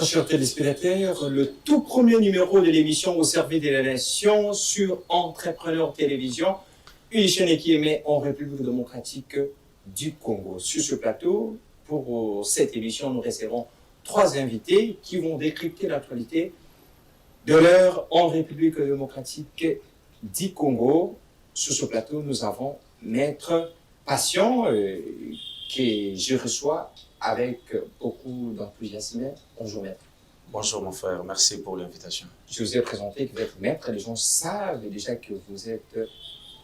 Très chers téléspectateurs, le tout premier numéro de l'émission au service de la nation sur Entrepreneur Télévision, une chaîne qui émet en République démocratique du Congo. Sur ce plateau, pour cette émission, nous recevons 3 invités qui vont décrypter l'actualité de l'heure en République démocratique du Congo. Sur ce plateau, nous avons Maître Patient, que je reçois avec beaucoup d'enthousiasme. Bonjour Maître. Bonjour mon frère, merci pour l'invitation. Je vous ai présenté que vous êtes Maître, les gens savent déjà que vous êtes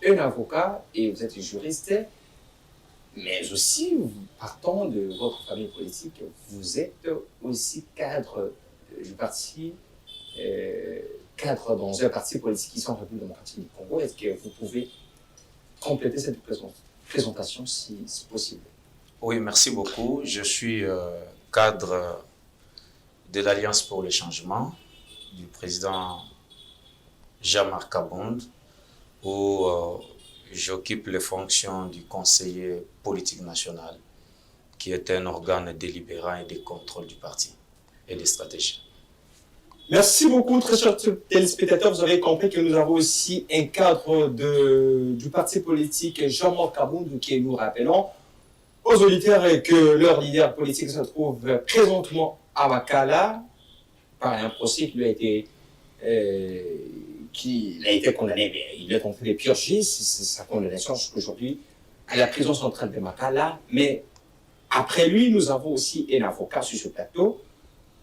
un avocat et vous êtes juriste, mais aussi, partant de votre famille politique, vous êtes aussi cadre du parti, cadre dans un parti politique qui sont en République démocratique du Congo. Est-ce que vous pouvez compléter cette présentation si possible? Oui, merci beaucoup. Je suis cadre de l'Alliance pour le changement du président Jean-Marc Kabonde, où j'occupe les fonctions du conseiller politique national, qui est un organe délibérant et de contrôle du parti et des stratégies. Merci beaucoup, très chers téléspectateurs. Vous avez compris que nous avons aussi un cadre du parti politique Jean-Marc Kabonde, qui nous rappelons aux auditeurs que leur leader politique se trouve présentement à Makala par un procès qui lui a été condamné, mais il est en train de purger sa condamnation aujourd'hui à la prison centrale de Makala. Mais après lui, nous avons aussi un avocat sur ce plateau,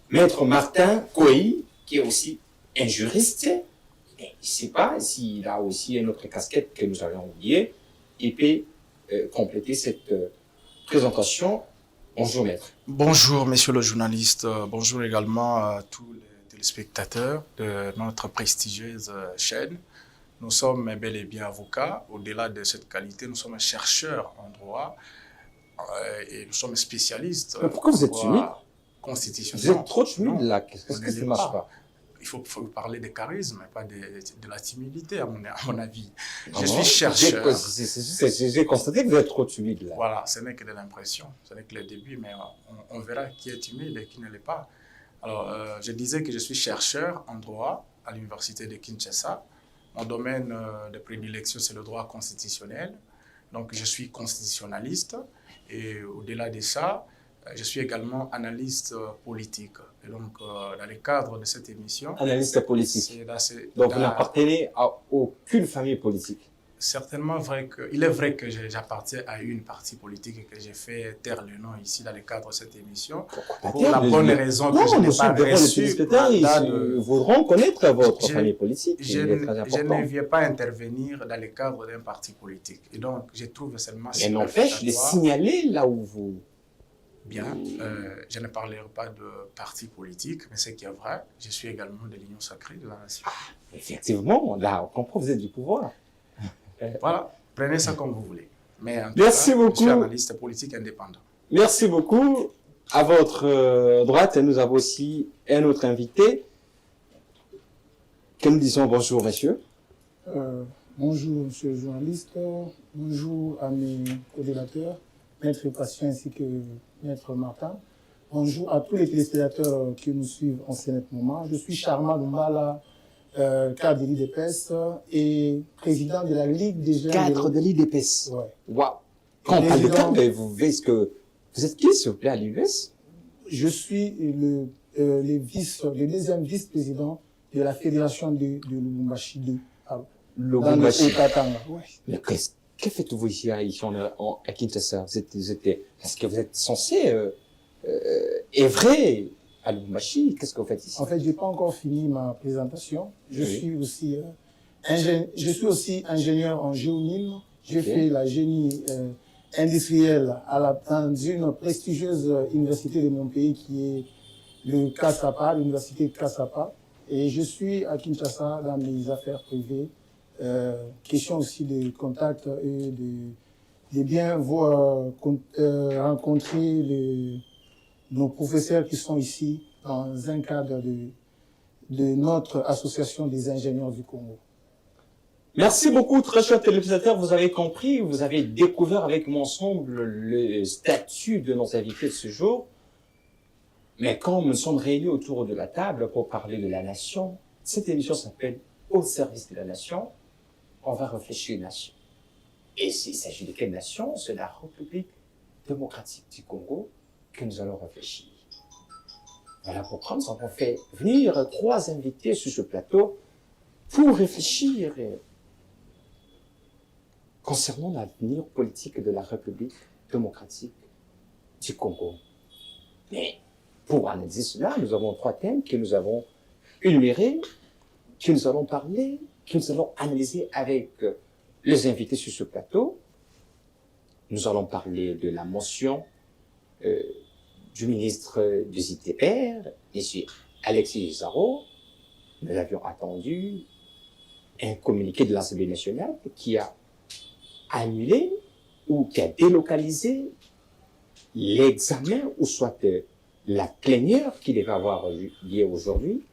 Maître Martin Kohi, qui est aussi un juriste. Et je ne sais pas s'il a aussi une autre casquette que nous avions oubliée. Il peut compléter cette présentation. Bonjour Maître. Bonjour Monsieur le journaliste, bonjour également à tous les téléspectateurs de notre prestigieuse chaîne. Nous sommes bel et bien avocats. Au-delà de cette qualité, nous sommes chercheurs en droit et nous sommes spécialistes. Mais pourquoi vous êtes timide? Constitutionnel. Vous êtes trop timide là. Qu'est-ce que ça ne marche pas? Il faut parler de charisme, pas de la timidité, à mon avis. Ah je bon? suis chercheur. J'ai constaté que vous êtes trop timide là. Voilà, ce n'est que de l'impression, ce n'est que le début, mais on verra qui est timide et qui ne l'est pas. Alors, je disais que je suis chercheur en droit à l'université de Kinshasa. Mon domaine de prédilection, c'est le droit constitutionnel. Donc, je suis constitutionnaliste et au-delà de ça, je suis également analyste politique. Et donc, dans le cadre de cette émission... Analyste politique. Donc, vous n'appartenez à aucune famille politique. Certainement vrai il est vrai que j'appartiens à une partie politique et que j'ai fait taire le nom ici dans le cadre de cette émission. Pour la bonne raison que je n'ai pas reçu. Ils voudront connaître votre famille politique. Je ne viens pas intervenir dans le cadre d'un parti politique. Et donc, je trouve seulement... Mais n'empêche de signaler là où vous... Bien, je ne parlerai pas de parti politique, mais ce qui est vrai, je suis également de l'Union sacrée de la nation. Ah, effectivement, là, on comprend que vous êtes du pouvoir. Voilà, prenez ça comme vous voulez. Mais en tout Merci cas, beaucoup. Je suis analyste politique indépendant. Merci beaucoup. À votre droite, nous avons aussi un autre invité. Que nous disons bonjour, monsieur. Bonjour, monsieur le journaliste. Bonjour à mes co-débatteurs, Maître Patient ainsi que Maître Martin. Bonjour à tous les téléspectateurs qui nous suivent en ce moment. Je suis Charma Dumbala, cadre de l'IDPS et président de la Ligue des jeunes... Cadre de l'IDPS. Ouais. Waouh. Quand on parle de cadre, vous êtes qui, s'il vous plaît, à l'IDPS? Je suis le deuxième vice-président de la fédération de Lubumbashi 2. Lubumbashi. Ouais. Mais que faites-vous ici à Kinshasa? Est-ce que vous êtes censé œuvrer à Lubumbashi? Qu'est-ce que vous faites ici? En fait, je n'ai pas encore fini ma présentation. Je suis aussi ingénieur en géomine. J'ai fait la génie industrielle dans une prestigieuse université de mon pays qui est le Kasapa, l'université de Kasapa. Et je suis à Kinshasa dans mes affaires privées. Question aussi de contact et de bien rencontrer nos professeurs qui sont ici dans un cadre de notre association des ingénieurs du Congo. Merci beaucoup, très chers téléspectateurs. Vous avez compris, vous avez découvert avec moi ensemble le statut de nos invités de ce jour. Mais quand nous sommes réunis autour de la table pour parler de la nation, cette émission s'appelle Au service de la nation. On va réfléchir une nation. Et s'il s'agit de quelle nation? C'est la République démocratique du Congo que nous allons réfléchir. Voilà pourquoi nous avons fait venir 3 invités sur ce plateau pour réfléchir concernant l'avenir politique de la République démocratique du Congo. Mais pour analyser cela, nous avons 3 thèmes que nous avons énumérés, que nous allons parler, que nous allons analyser avec les invités sur ce plateau. Nous allons parler de la motion du ministre des ITR, M. Alexis Gisaro. Nous avions attendu un communiqué de l'Assemblée nationale qui a annulé ou qui a délocalisé l'examen ou soit la plénière qui devait avoir lieu aujourd'hui.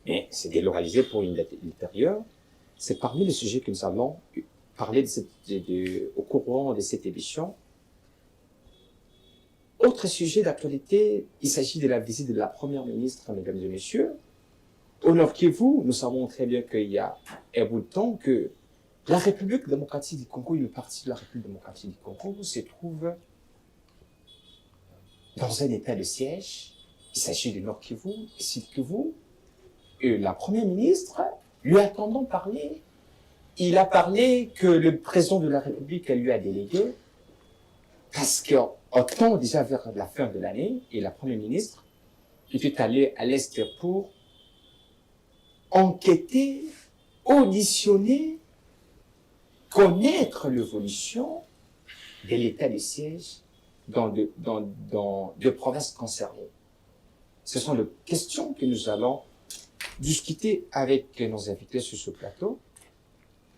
Mais c'est délocalisé pour une date ultérieure. C'est parmi les sujets que nous allons parler au courant de cette émission. Autre sujet d'actualité, il s'agit de la visite de la Première ministre, mesdames et messieurs. Au Nord Kivu, nous savons très bien qu'il y a un bout de temps que la République démocratique du Congo, une partie de la République démocratique du Congo, se trouve dans un état de siège. Il s'agit du Nord Kivu, du Sud Kivu. Et la Première ministre lui a entendant parler. Il a parlé que le président de la République lui a délégué parce qu'en temps déjà vers la fin de l'année, et la Première ministre était allée à l'Est pour enquêter, auditionner, connaître l'évolution de l'état de siège dans deux provinces concernées. Ce sont les questions que nous allons discuter avec nos invités sur ce plateau.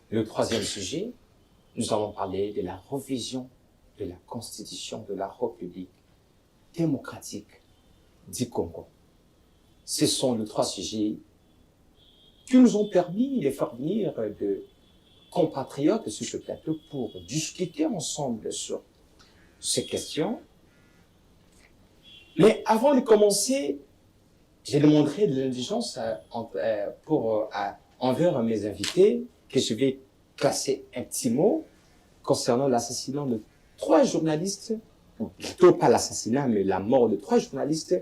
Le 3e sujet, nous allons parler de la révision de la Constitution de la République démocratique du Congo. Ce sont les 3 sujets qui nous ont permis de faire venir de compatriotes sur ce plateau pour discuter ensemble sur ces questions. Mais avant de commencer, je demanderai de l'indulgence envers mes invités que je vais classer un petit mot concernant l'assassinat de 3 journalistes, ou plutôt pas l'assassinat, mais la mort de 3 journalistes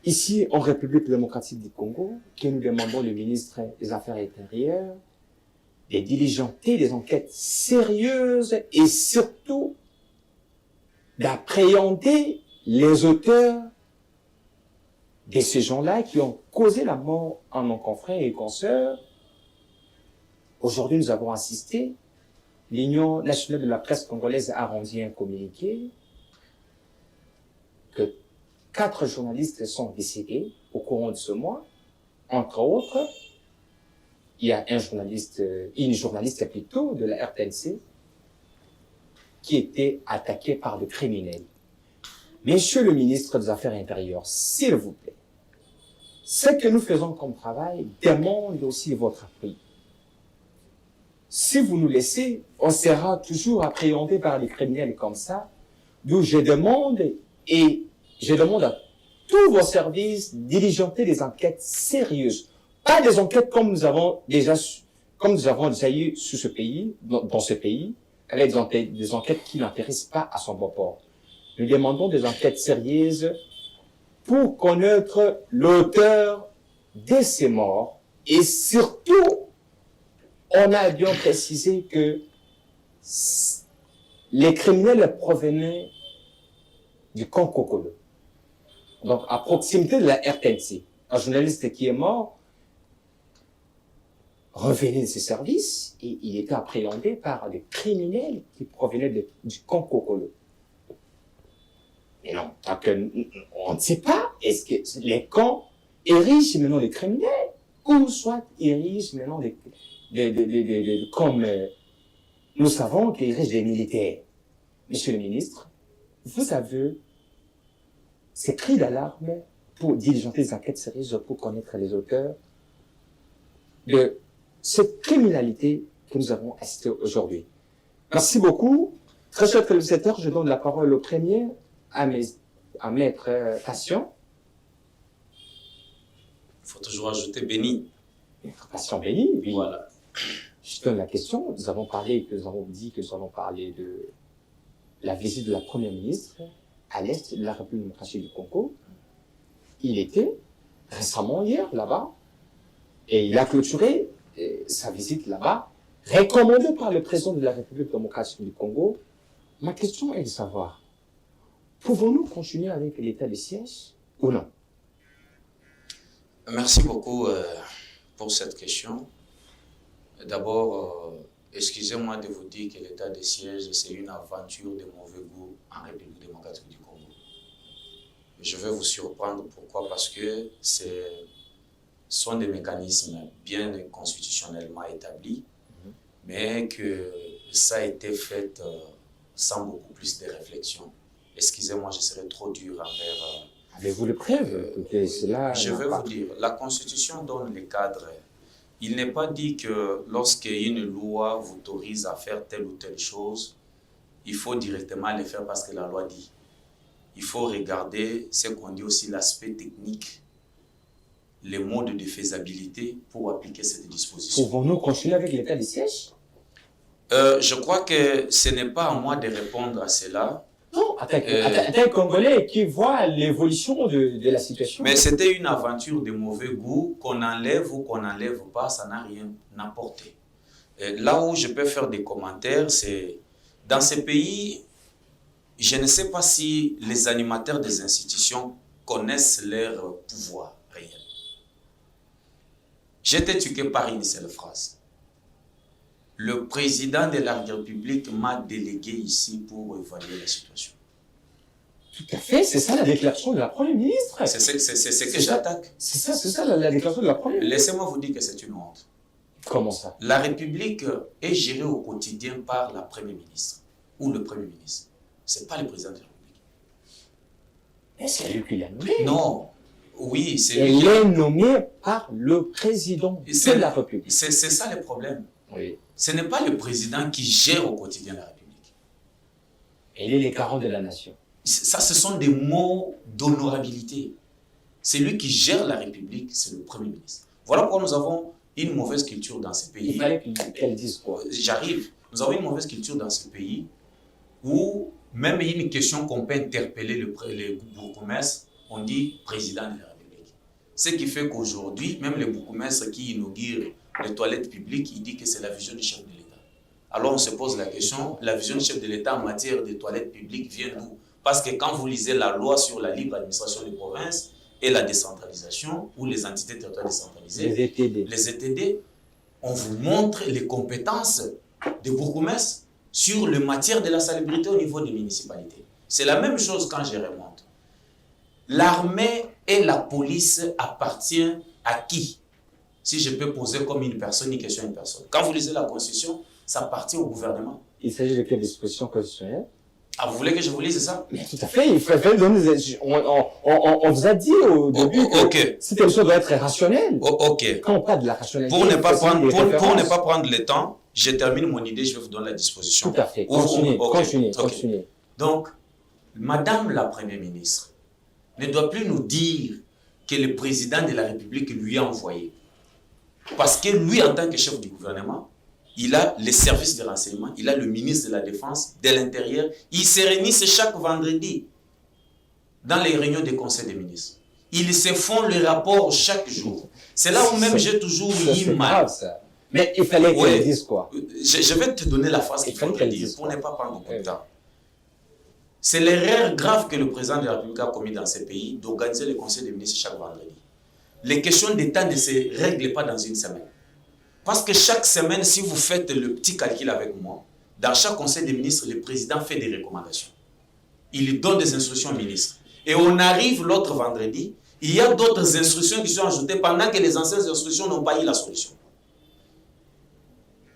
ici en République démocratique du Congo, que nous demandons au ministre des Affaires intérieures de diligenter des enquêtes sérieuses et surtout d'appréhender les auteurs de ces gens-là qui ont causé la mort à nos confrères et consoeurs. Aujourd'hui, nous avons assisté, l'Union nationale de la presse congolaise a rendu un communiqué que 4 journalistes sont décédés au courant de ce mois. Entre autres, il y a une journaliste plutôt de la RTNC qui était attaquée par des criminels. Monsieur le ministre des Affaires intérieures, s'il vous plaît, ce que nous faisons comme travail demande aussi votre appui. Si vous nous laissez, on sera toujours appréhendé par les criminels comme ça. D'où je demande à tous vos services diligenter des enquêtes sérieuses. Pas des enquêtes comme nous avons déjà eu sur ce pays, dans ce pays, avec des enquêtes qui n'intéressent pas à son bon port. Nous demandons des enquêtes sérieuses pour connaître l'auteur de ces morts et surtout, on a bien précisé que les criminels provenaient du Congo. Donc, à proximité de la RTNC. Un journaliste qui est mort revenait de ses services et il était appréhendé par des criminels qui provenaient du Congo. Mais non, tant on ne sait pas, est-ce que les camps érigent maintenant des criminels ou soit érigent maintenant comme nous savons qu'ils érigent des militaires. Monsieur le ministre, vous avez ces cris d'alarme pour diligenter des enquêtes sérieuses pour connaître les auteurs de cette criminalité que nous avons assistée aujourd'hui. Merci beaucoup. Très chers téléspectateurs, je donne la parole au premier à Maître Patient. Il faut toujours ajouter béni. Maître Patient béni, oui. Voilà. Je donne la question. Nous avons parlé de la visite de la Première ministre à l'Est de la République démocratique du Congo. Il était récemment hier là-bas et il a clôturé sa visite là-bas, recommandée par le président de la République démocratique du Congo. Ma question est de savoir, pouvons-nous continuer avec l'état de siège ou non? Merci beaucoup pour cette question. D'abord, excusez-moi de vous dire que l'état de siège, c'est une aventure de mauvais goût en République démocratique du Congo. Je vais vous surprendre. Pourquoi? Parce que ce sont des mécanismes bien constitutionnellement établis, mais que ça a été fait sans beaucoup plus de réflexion. Excusez-moi, je serai trop dur envers... Avez-vous les preuves? Je vais vous dire, la Constitution donne les cadres. Il n'est pas dit que lorsqu'une loi vous autorise à faire telle ou telle chose, il faut directement le faire parce que la loi dit. Il faut regarder ce qu'on dit aussi, l'aspect technique, les modes de faisabilité pour appliquer cette disposition. Pouvons-nous continuer avec l'état de siège? Je crois que ce n'est pas à moi de répondre à cela. Non, un Congolais qui voit l'évolution de la situation. Mais c'était une aventure de mauvais goût, qu'on enlève ou qu'on n'enlève pas, ça n'a rien apporté. Là où je peux faire des commentaires, c'est dans ces pays, je ne sais pas si les animateurs des institutions connaissent leur pouvoir réel. J'ai été éduqué par une seule phrase. Le président de la République m'a délégué ici pour évaluer la situation. Tout à fait, c'est ça la déclaration de la Première ministre. C'est ce que j'attaque. C'est ça la déclaration de la Première ministre. Laissez-moi vous dire que c'est une honte. Comment ça? La République est gérée au quotidien par la Première ministre ou le Premier ministre. Ce n'est pas le président de la République. Mais c'est lui qui l'a nommé. Non. Oui, c'est lui. Il est nommé par le président de la République. C'est ça le problème. Oui. Ce n'est pas le président qui gère au quotidien la République. Il est les garants de la nation. Ça, ce sont des mots d'honorabilité. C'est lui qui gère la République, c'est le Premier ministre. Voilà pourquoi nous avons une mauvaise culture dans ce pays. Il fallait qu'elle dise quoi? J'arrive. Nous avons une mauvaise culture dans ce pays où même il y a une question qu'on peut interpeller le bourgmestre, on dit président de la République. Ce qui fait qu'aujourd'hui, même le bourgmestre qui inaugure les toilettes publiques, il dit que c'est la vision du chef de l'État. Alors on se pose la question, la vision du chef de l'État en matière de toilettes publiques vient d'où? Parce que quand vous lisez la loi sur la libre administration des provinces et la décentralisation, ou les entités territoriales décentralisées, les ETD, on vous montre les compétences des bourgmestres sur le matière de la salubrité au niveau des municipalités. C'est la même chose quand je remonte. L'armée et la police appartiennent à qui? Si je peux poser comme une question à une personne. Quand vous lisez la Constitution, ça appartient au gouvernement. Il s'agit de quelle disposition constitutionnelle? Ah, vous voulez que je vous lise ça? Mais tout à fait, il faut donner on vous a dit au début que cette émission doit être rationnelle. Ok. Quand on parle de la rationalité... Pour ne pas prendre le temps, je termine mon idée, je vais vous donner la disposition. Tout à fait, continuez. Donc, Madame la Première ministre ne doit plus nous dire que le président de la République lui a envoyé. Parce que lui, en tant que chef du gouvernement, il a les services de renseignement, il a le ministre de la Défense, de l'Intérieur. Ils se réunissent chaque vendredi dans les réunions des conseils des ministres. Ils se font le rapport chaque jour. C'est là où même j'ai toujours eu mal. Mais il fallait qu'elle dise quoi? Je vais te donner la phrase qu'il faut dire pour ne pas prendre beaucoup de temps. C'est l'erreur grave que le président de la République a commis dans ce pays d'organiser le conseil des ministres chaque vendredi. Les questions d'État ne se règlent pas dans une semaine. Parce que chaque semaine, si vous faites le petit calcul avec moi, dans chaque conseil des ministres, le président fait des recommandations. Il donne des instructions au ministre. Et on arrive l'autre vendredi, il y a d'autres instructions qui sont ajoutées pendant que les anciennes instructions n'ont pas eu la solution.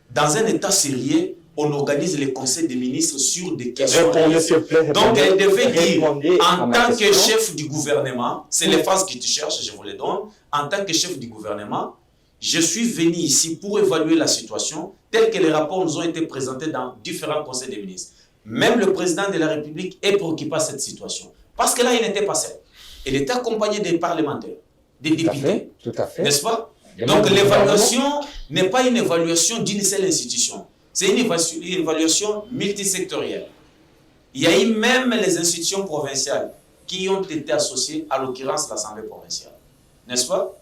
Dans un état sérieux, on organise les conseils des ministres sur des questions. Donc elle devait dire, en tant que chef du gouvernement, c'est les phrases qui te cherchent, je vous les donne, en tant que chef du gouvernement, je suis venu ici pour évaluer la situation telle que les rapports nous ont été présentés dans différents conseils des ministres. Même le président de la République est préoccupé par cette situation. Parce que là, il n'était pas seul. Il était accompagné des parlementaires, des députés. Tout à fait. N'est-ce pas? Donc l'évaluation n'est pas une évaluation d'une seule institution. C'est une évaluation multisectorielle. Il y a eu même les institutions provinciales qui ont été associées, à l'occurrence l'Assemblée provinciale. N'est-ce pas?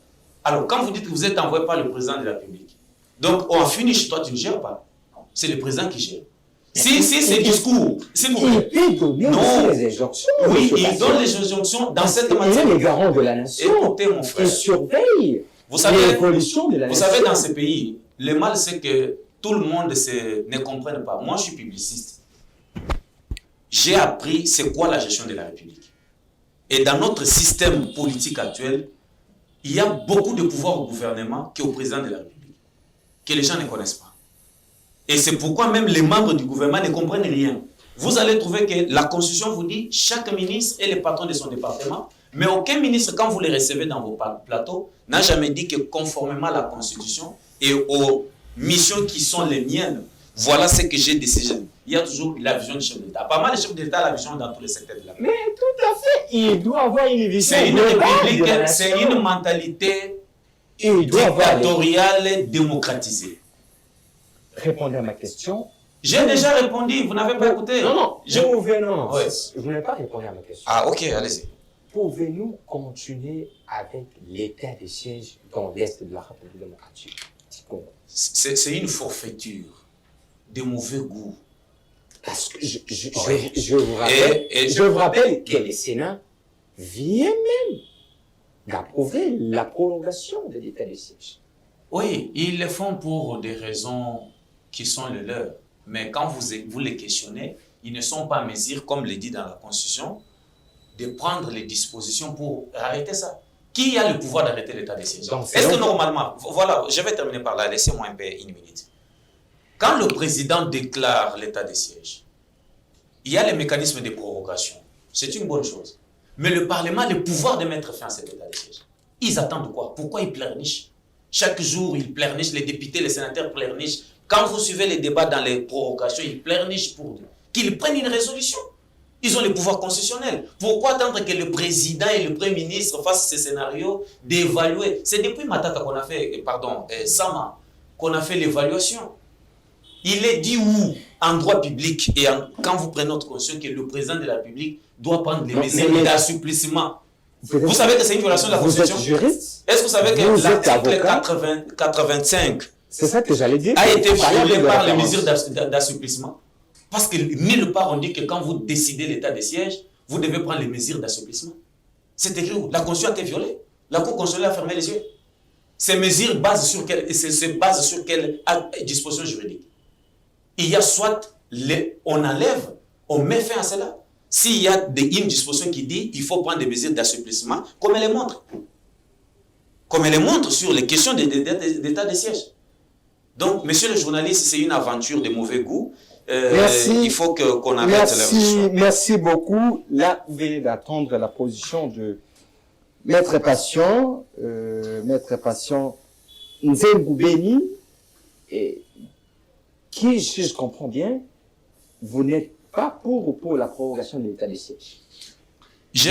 Alors quand vous dites que vous êtes envoyé par le président de la République, donc on finit chez toi, tu ne gères pas. C'est le président qui gère. Si ces discours, si vous... Il peut donner aussi les injonctions. Oui, il donne les injonctions dans cette matière. Il est le garant de la nation. Écoutez mon frère. Il surveille l'évolution de la nation. Vous savez, dans ce pays, le mal c'est que tout le monde ne comprenne pas. Moi, je suis publiciste. J'ai appris c'est quoi la gestion de la République. Et dans notre système politique actuel, il y a beaucoup de pouvoir au gouvernement qu'au président de la République, que les gens ne connaissent pas. Et c'est pourquoi même les membres du gouvernement ne comprennent rien. Vous allez trouver que la Constitution vous dit chaque ministre est le patron de son département, mais aucun ministre, quand vous les recevez dans vos plateaux, n'a jamais dit que conformément à la Constitution et aux missions qui sont les miennes, voilà ce que j'ai décidé. Il y a toujours la vision du chef d'État. Pas mal de chefs d'État la vision dans tous les secteurs de la vie. Mais tout à fait, il doit avoir une vision. C'est une république, c'est une mentalité dictatoriale démocratisée. Répondez à ma question. J'ai déjà répondu, vous n'avez pas écouté. Non. Ouais. Vous n'avez pas répondu à ma question. Ah, ok, allez-y. Pouvez-nous continuer avec l'état de siège dans l'Est de la République démocratique du Congo? C'est une forfaiture de mauvais goût. Parce que je vous rappelle que le Sénat vient même d'approuver la prolongation de l'état de siège. Oui, ils le font pour des raisons qui sont les leurs. Mais quand vous les questionnez, ils ne sont pas en mesure, comme le dit dans la Constitution, de prendre les dispositions pour arrêter ça. Qui a le pouvoir d'arrêter l'état de siège? Est-ce que normalement, voilà, je vais terminer par là, laissez-moi un peu une minute. Quand le président déclare l'état de siège, il y a les mécanismes de prorogation. C'est une bonne chose. Mais le Parlement a le pouvoir de mettre fin à cet état de siège. Ils attendent quoi? Pourquoi ils pleurnichent? Chaque jour, ils pleurnichent, les députés, les sénateurs pleurnichent. Quand vous suivez les débats dans les prorogations, ils pleurnichent pour qu'ils prennent une résolution. Ils ont le pouvoir constitutionnel. Pourquoi attendre que le président et le premier ministre fassent ce scénario d'évaluer? C'est depuis Matata qu'on a fait, Sama, qu'on a fait l'évaluation. Il est dit où, en droit public, et quand vous prenez notre conscience que le président de la République doit prendre les mesures d'assouplissement. Vous savez que c'est une violation de la Constitution? Vous êtes juriste? Est-ce que vous savez que l'article 85 c'est ça que j'allais dire, a été violé par les mesures d'assouplissement? Parce que nulle part on dit que quand vous décidez l'état de siège, vous devez prendre les mesures d'assouplissement. C'est écrit où? La Constitution a été violée. La Cour constitutionnelle a fermé les yeux. Ces mesures se basent sur quelle disposition juridique? Il y a soit on enlève, on met fin à cela. S'il y a une disposition qui dit qu'il faut prendre des mesures d'assouplissement, comme elle les montre. Comme elle les montre sur les questions d'état de siège. Donc, monsieur le journaliste, c'est une aventure de mauvais goût. Merci. Il faut qu'on arrête la discussion. Merci beaucoup. Là, vous venez d'attendre la position de Maître Patient, Nzengoubeni, et qui, si je comprends bien, vous n'êtes pas pour la prorogation de l'état de siège.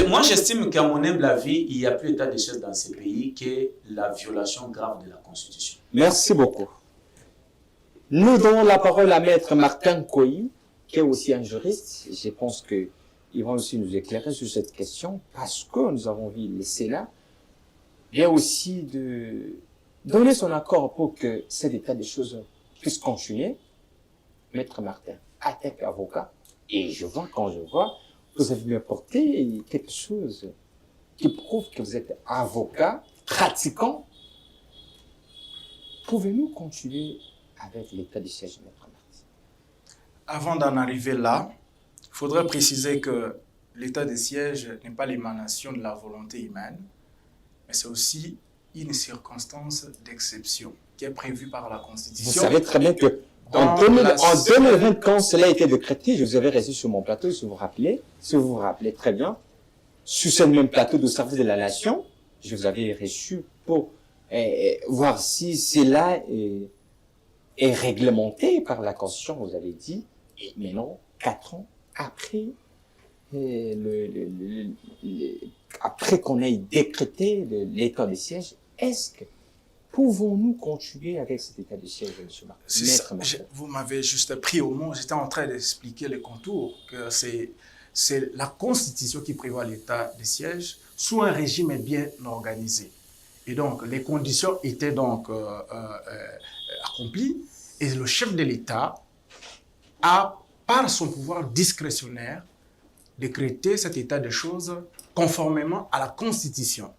Moi, j'estime qu'à mon humble avis, il n'y a plus d'état de siège dans ces pays que la violation grave de la Constitution. Merci beaucoup. Nous donnons la parole à Maître Martin Koyi, qui est aussi un juriste. Je pense qu'il va aussi nous éclairer sur cette question, parce que nous avons vu le Sénat vient aussi de donner son accord pour que cet état des choses puisse continuer. Maître Martin, attaque avocat, et quand je vois, vous avez m'apporté quelque chose qui prouve que vous êtes avocat, pratiquant. Pouvez-nous continuer avec l'état du siège, Maître Martin? Avant d'en arriver là, il faudrait préciser que l'état de siège n'est pas l'émanation de la volonté humaine, mais c'est aussi une circonstance d'exception qui est prévue par la Constitution. Vous savez très bien que en 2020, quand cela a été décrété, je vous avais reçu sur mon plateau, si vous vous rappelez très bien, sur ce même plateau de service de la nation, je vous avais reçu pour voir si cela est réglementé par la Constitution, vous avez dit, mais non, 4 ans après, après qu'on ait décrété l'état de siège, est-ce que pouvons-nous continuer avec cet état de siège, M. Marc? Vous m'avez juste pris au mot. J'étais en train d'expliquer les contours, que c'est la Constitution qui prévoit l'état de siège sous un régime bien organisé. Et donc, les conditions étaient donc accomplies et le chef de l'État a, par son pouvoir discrétionnaire, décrété cet état de choses conformément à la Constitution.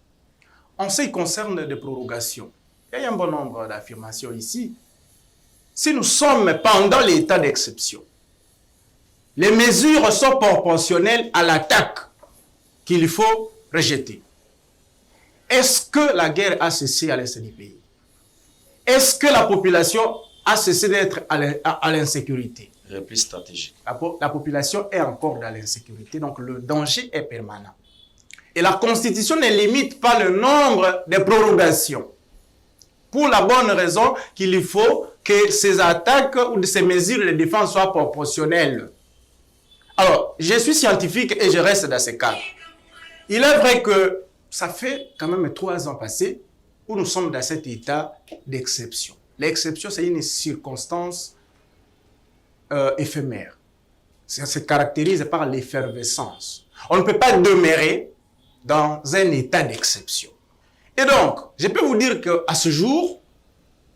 En ce qui concerne les prorogations, il y a un bon nombre d'affirmations ici. Si nous sommes pendant l'état d'exception, les mesures sont proportionnelles à l'attaque qu'il faut rejeter. Est-ce que la guerre a cessé à l'est du pays? Est-ce que la population a cessé d'être à l'insécurité? Repli stratégique. La population est encore dans l'insécurité, donc le danger est permanent. Et la Constitution ne limite pas le nombre de prorogations. Pour la bonne raison qu'il faut que ces attaques ou ces mesures de défense soient proportionnelles. Alors, je suis scientifique et je reste dans ce cadre. Il est vrai que ça fait quand même 3 ans passés où nous sommes dans cet état d'exception. L'exception, c'est une circonstance éphémère. Ça se caractérise par l'effervescence. On ne peut pas demeurer dans un état d'exception. Et donc, je peux vous dire qu'à ce jour,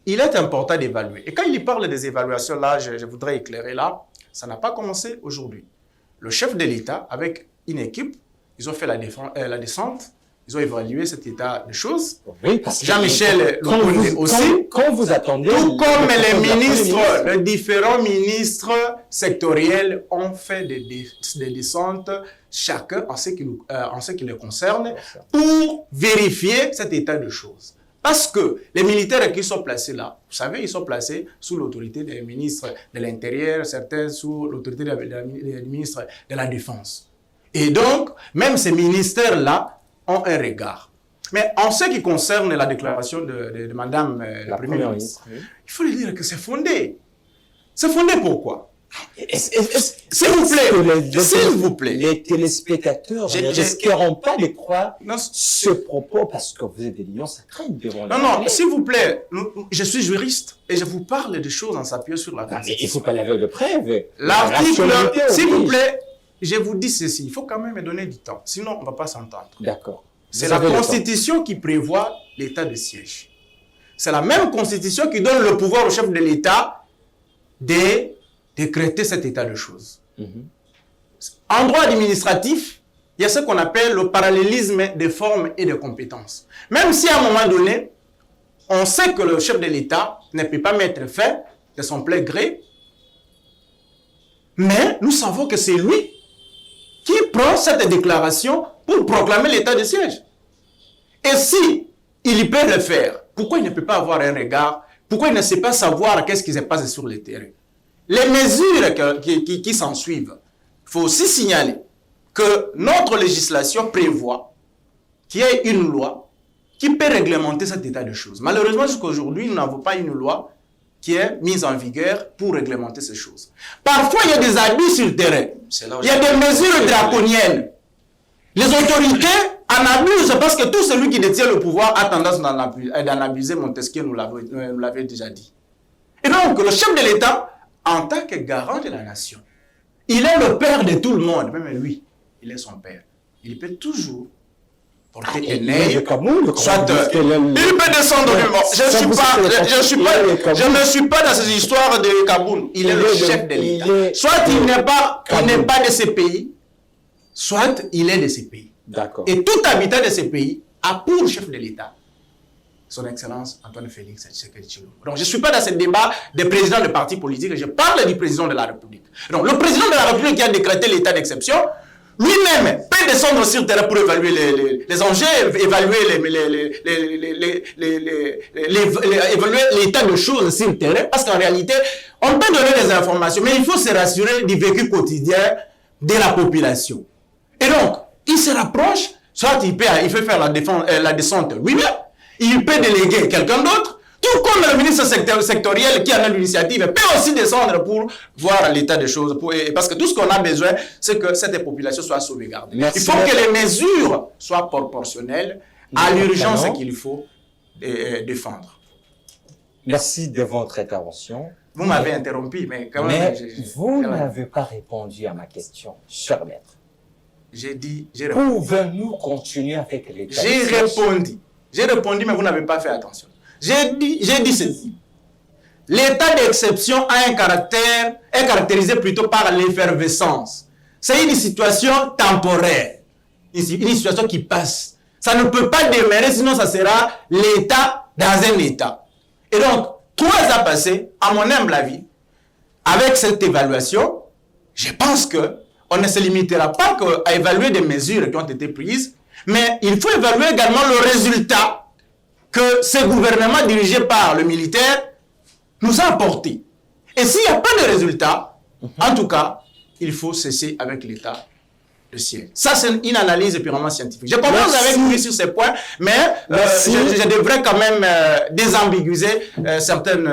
il est important d'évaluer. Et quand il parle des évaluations, là, je voudrais éclairer là, ça n'a pas commencé aujourd'hui. Le chef de l'État, avec une équipe, ils ont fait la descente, ils ont évalué cet état de choses. Oui, parce que Jean-Michel Lokonde aussi. Quand vous attendez... Tout comme les différents ministres sectoriels ont fait des descentes, chacun en ce qui le concerne, pour vérifier cet état de choses. Parce que les militaires qui sont placés là, vous savez, ils sont placés sous l'autorité des ministres de l'Intérieur, certains sous l'autorité des ministres de la Défense. Et donc, même ces ministères-là ont un regard. Mais en ce qui concerne la déclaration de Madame la Première ministre, oui, il faut lui dire que c'est fondé. C'est fondé pourquoi? S'il vous plaît, les téléspectateurs ne risqueront pas de croire ce propos parce que vous êtes des lions sacrés devant la Non, s'il vous plaît, je suis juriste et je vous parle de choses en s'appuyant sur la Constitution. Mais il ne faut pas l'aveugle de preuve. L'article, s'il vous plaît, je vous dis ceci, il faut quand même me donner du temps, sinon on ne va pas s'entendre. D'accord. C'est la Constitution qui prévoit l'état de siège. C'est la même Constitution qui donne le pouvoir au chef de l'État de décréter cet état de choses. En droit administratif, il y a ce qu'on appelle le parallélisme des formes et des compétences. Même si à un moment donné, on sait que le chef de l'État ne peut pas mettre fin de son plein gré, mais nous savons que c'est lui qui prend cette déclaration pour proclamer l'état de siège. Et si il peut le faire, pourquoi il ne peut pas avoir un regard? Pourquoi il ne sait pas savoir qu'est-ce qui se passe sur le terrain? Les mesures qui s'en suivent, il faut aussi signaler que notre législation prévoit qu'il y ait une loi qui peut réglementer cet état de choses. Malheureusement, jusqu'à aujourd'hui, nous n'avons pas une loi qui est mise en vigueur pour réglementer ces choses. Parfois, il y a des abus sur le terrain. Il y a des mesures draconiennes. Les autorités en abusent parce que tout celui qui détient le pouvoir a tendance d'en abuser. Montesquieu nous l'avait déjà dit. Et donc, le chef de l'État, en tant que garant de la nation, il est le père de tout le monde. Même lui, il est son père. Il peut toujours porter un œil, soit il peut descendre du monde. Je ne suis pas dans ces histoires de Kaboul. Il est le chef de l'État. Soit il n'est pas de ces pays, soit il est de ces pays. D'accord. Et tout habitant de ces pays a pour chef de l'État son Excellence Antoine Félix Tshisekedi Tshilombo. Donc je ne suis pas dans ce débat des présidents de partis politiques, je parle du président de la République. Donc le président de la République qui a décrété l'état d'exception, lui-même peut descendre sur le terrain pour évaluer les enjeux, évaluer l'état de choses sur le terrain, parce qu'en réalité, on peut donner des informations, mais il faut se rassurer du vécu quotidien de la population. Et donc, il se rapproche, soit il peut faire la descente lui-même, il peut déléguer quelqu'un d'autre, Tout comme le ministre sectoriel qui en a l'initiative peut aussi descendre pour voir l'état des choses. Parce que tout ce qu'on a besoin, c'est que cette population soit sauvegardée. Il faut que les mesures soient proportionnelles à l'urgence qu'il faut défendre. Merci de votre intervention. Vous m'avez interrompu, mais quand même... vous n'avez pas répondu à ma question, cher maître. J'ai répondu. Pouvons-nous continuer avec l'état des sièges? J'ai répondu, mais vous n'avez pas fait attention. J'ai dit ceci. L'état d'exception a est caractérisé plutôt par l'effervescence. C'est une situation temporaire, une situation qui passe. Ça ne peut pas demeurer, sinon ça sera l'état dans un état. Et donc, 3 ans passés, à mon humble avis, avec cette évaluation, je pense qu'on ne se limitera pas à évaluer des mesures qui ont été prises, mais il faut évaluer également le résultat que ce gouvernement dirigé par le militaire nous a apporté. Et s'il n'y a pas de résultat, en tout cas, il faut cesser avec l'état de siège. Ça, c'est une analyse purement scientifique. Je commence avec vous sur ces points, mais je devrais quand même désambiguiser certaines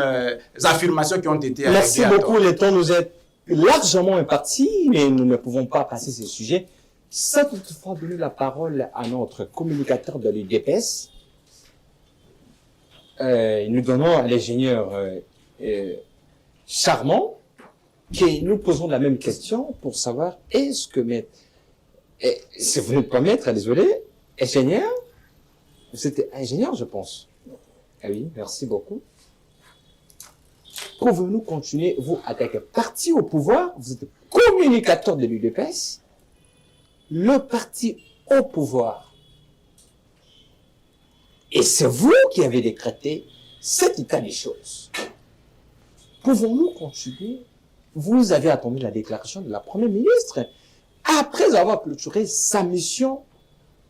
affirmations qui ont été... Merci beaucoup, le temps nous est largement imparti, mais nous ne pouvons pas passer ce sujet sans toutefois donner la parole à notre communicateur de l'UDPS. Nous donnons à l'ingénieur Charmant, qui nous posons la même question pour savoir est-ce que maître, si vous n'êtes pas maître, désolé, ingénieur, vous êtes ingénieur, je pense. Ah oui, merci beaucoup. Pouvez-nous continuer, vous, avec un parti au pouvoir, vous êtes communicateur de l'UDPS, le parti au pouvoir. Et c'est vous qui avez décrété cet état des choses. Pouvons-nous continuer? Vous avez attendu la déclaration de la Première ministre après avoir clôturé sa mission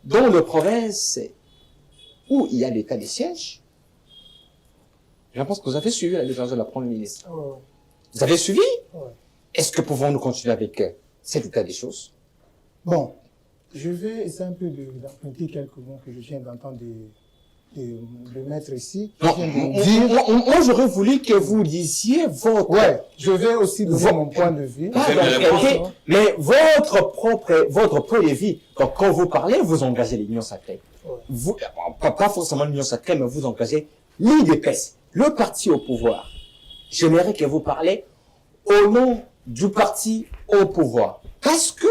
dans les provinces où il y a l'état des sièges. Je pense que vous avez suivi la déclaration de la Première ministre. Vous avez suivi? Est-ce que pouvons-nous continuer avec cet état des choses? Bon, je vais essayer un peu d'emprunter quelques mots que je viens d'entendre de mettre ici. Moi, j'aurais voulu que vous disiez votre... Ouais, je vais aussi donner mon point de vue. Mais votre point de vue, donc quand vous parlez, vous engagez l'Union sacrée. Vous, pas forcément l'Union sacrée, mais vous engagez l'UDPS, le parti au pouvoir. J'aimerais que vous parlez au nom du parti au pouvoir. Parce que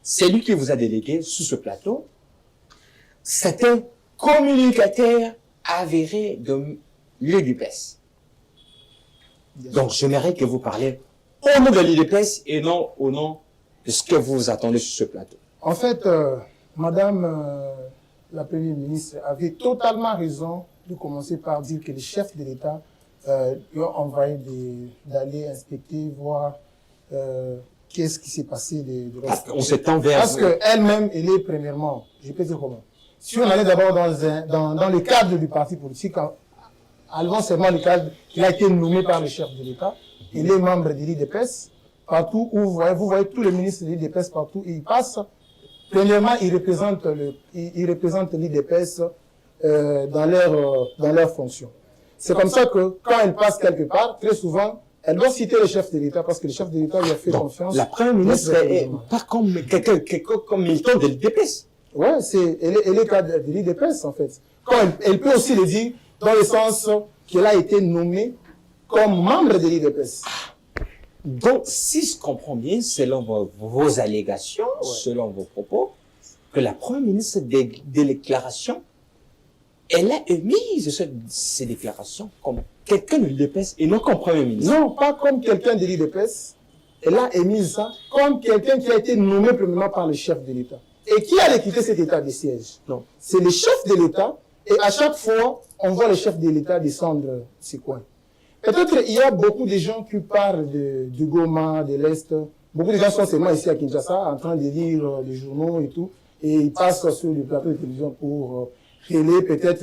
c'est lui qui vous a délégué sur ce plateau. C'est un communicateur avéré de l'UDPS. Donc, j'aimerais que vous parliez au nom de l'UDPS et non au nom de ce que vous attendez sur ce plateau. En fait, Madame la Première ministre avait totalement raison de commencer par dire que les chefs de l'État lui ont envoyé d'aller inspecter, voir qu'est-ce qui s'est passé. Parce qu'elle-même, elle est premièrement, je peux dire comment. Si on allait d'abord dans le cadre du parti politique, avant seulement le cadre, il a été nommé par le chef de l'État, il est membre de l'UDPS, partout où vous voyez tous les ministres de l'UDPS, partout où ils passent. Premièrement, ils représentent l'UDPS dans leur fonction. C'est comme ça que quand elle passe quelque part, très souvent, elle doit citer le chef de l'État parce que le chef de l'État lui a fait confiance. La Première ministre est pas comme quelqu'un comme militant de l'UDPS. Ouais, elle est cadre de l'UDPS, en fait. Quand elle peut aussi le dire dans le sens qu'elle a été nommée comme membre de l'UDPS. Donc, si je comprends bien, selon vos allégations, selon vos propos, que la Première ministre des déclarations, elle a émis ces déclarations comme quelqu'un de l'UDPS et non comme Premier ministre. Non, pas comme quelqu'un de l'UDPS. Elle a émis ça comme quelqu'un qui a été nommé premièrement par le chef de l'État. Et qui allait quitter cet état de siège? Non. C'est le chef de l'État, et à chaque fois, on voit le chef de l'État descendre ses coins. Peut-être il y a beaucoup de gens qui parlent du Goma, de l'Est. Beaucoup de gens sont seulement ici à Kinshasa, en train de lire les journaux et tout, et ils passent sur le plateau de télévision pour relayer peut-être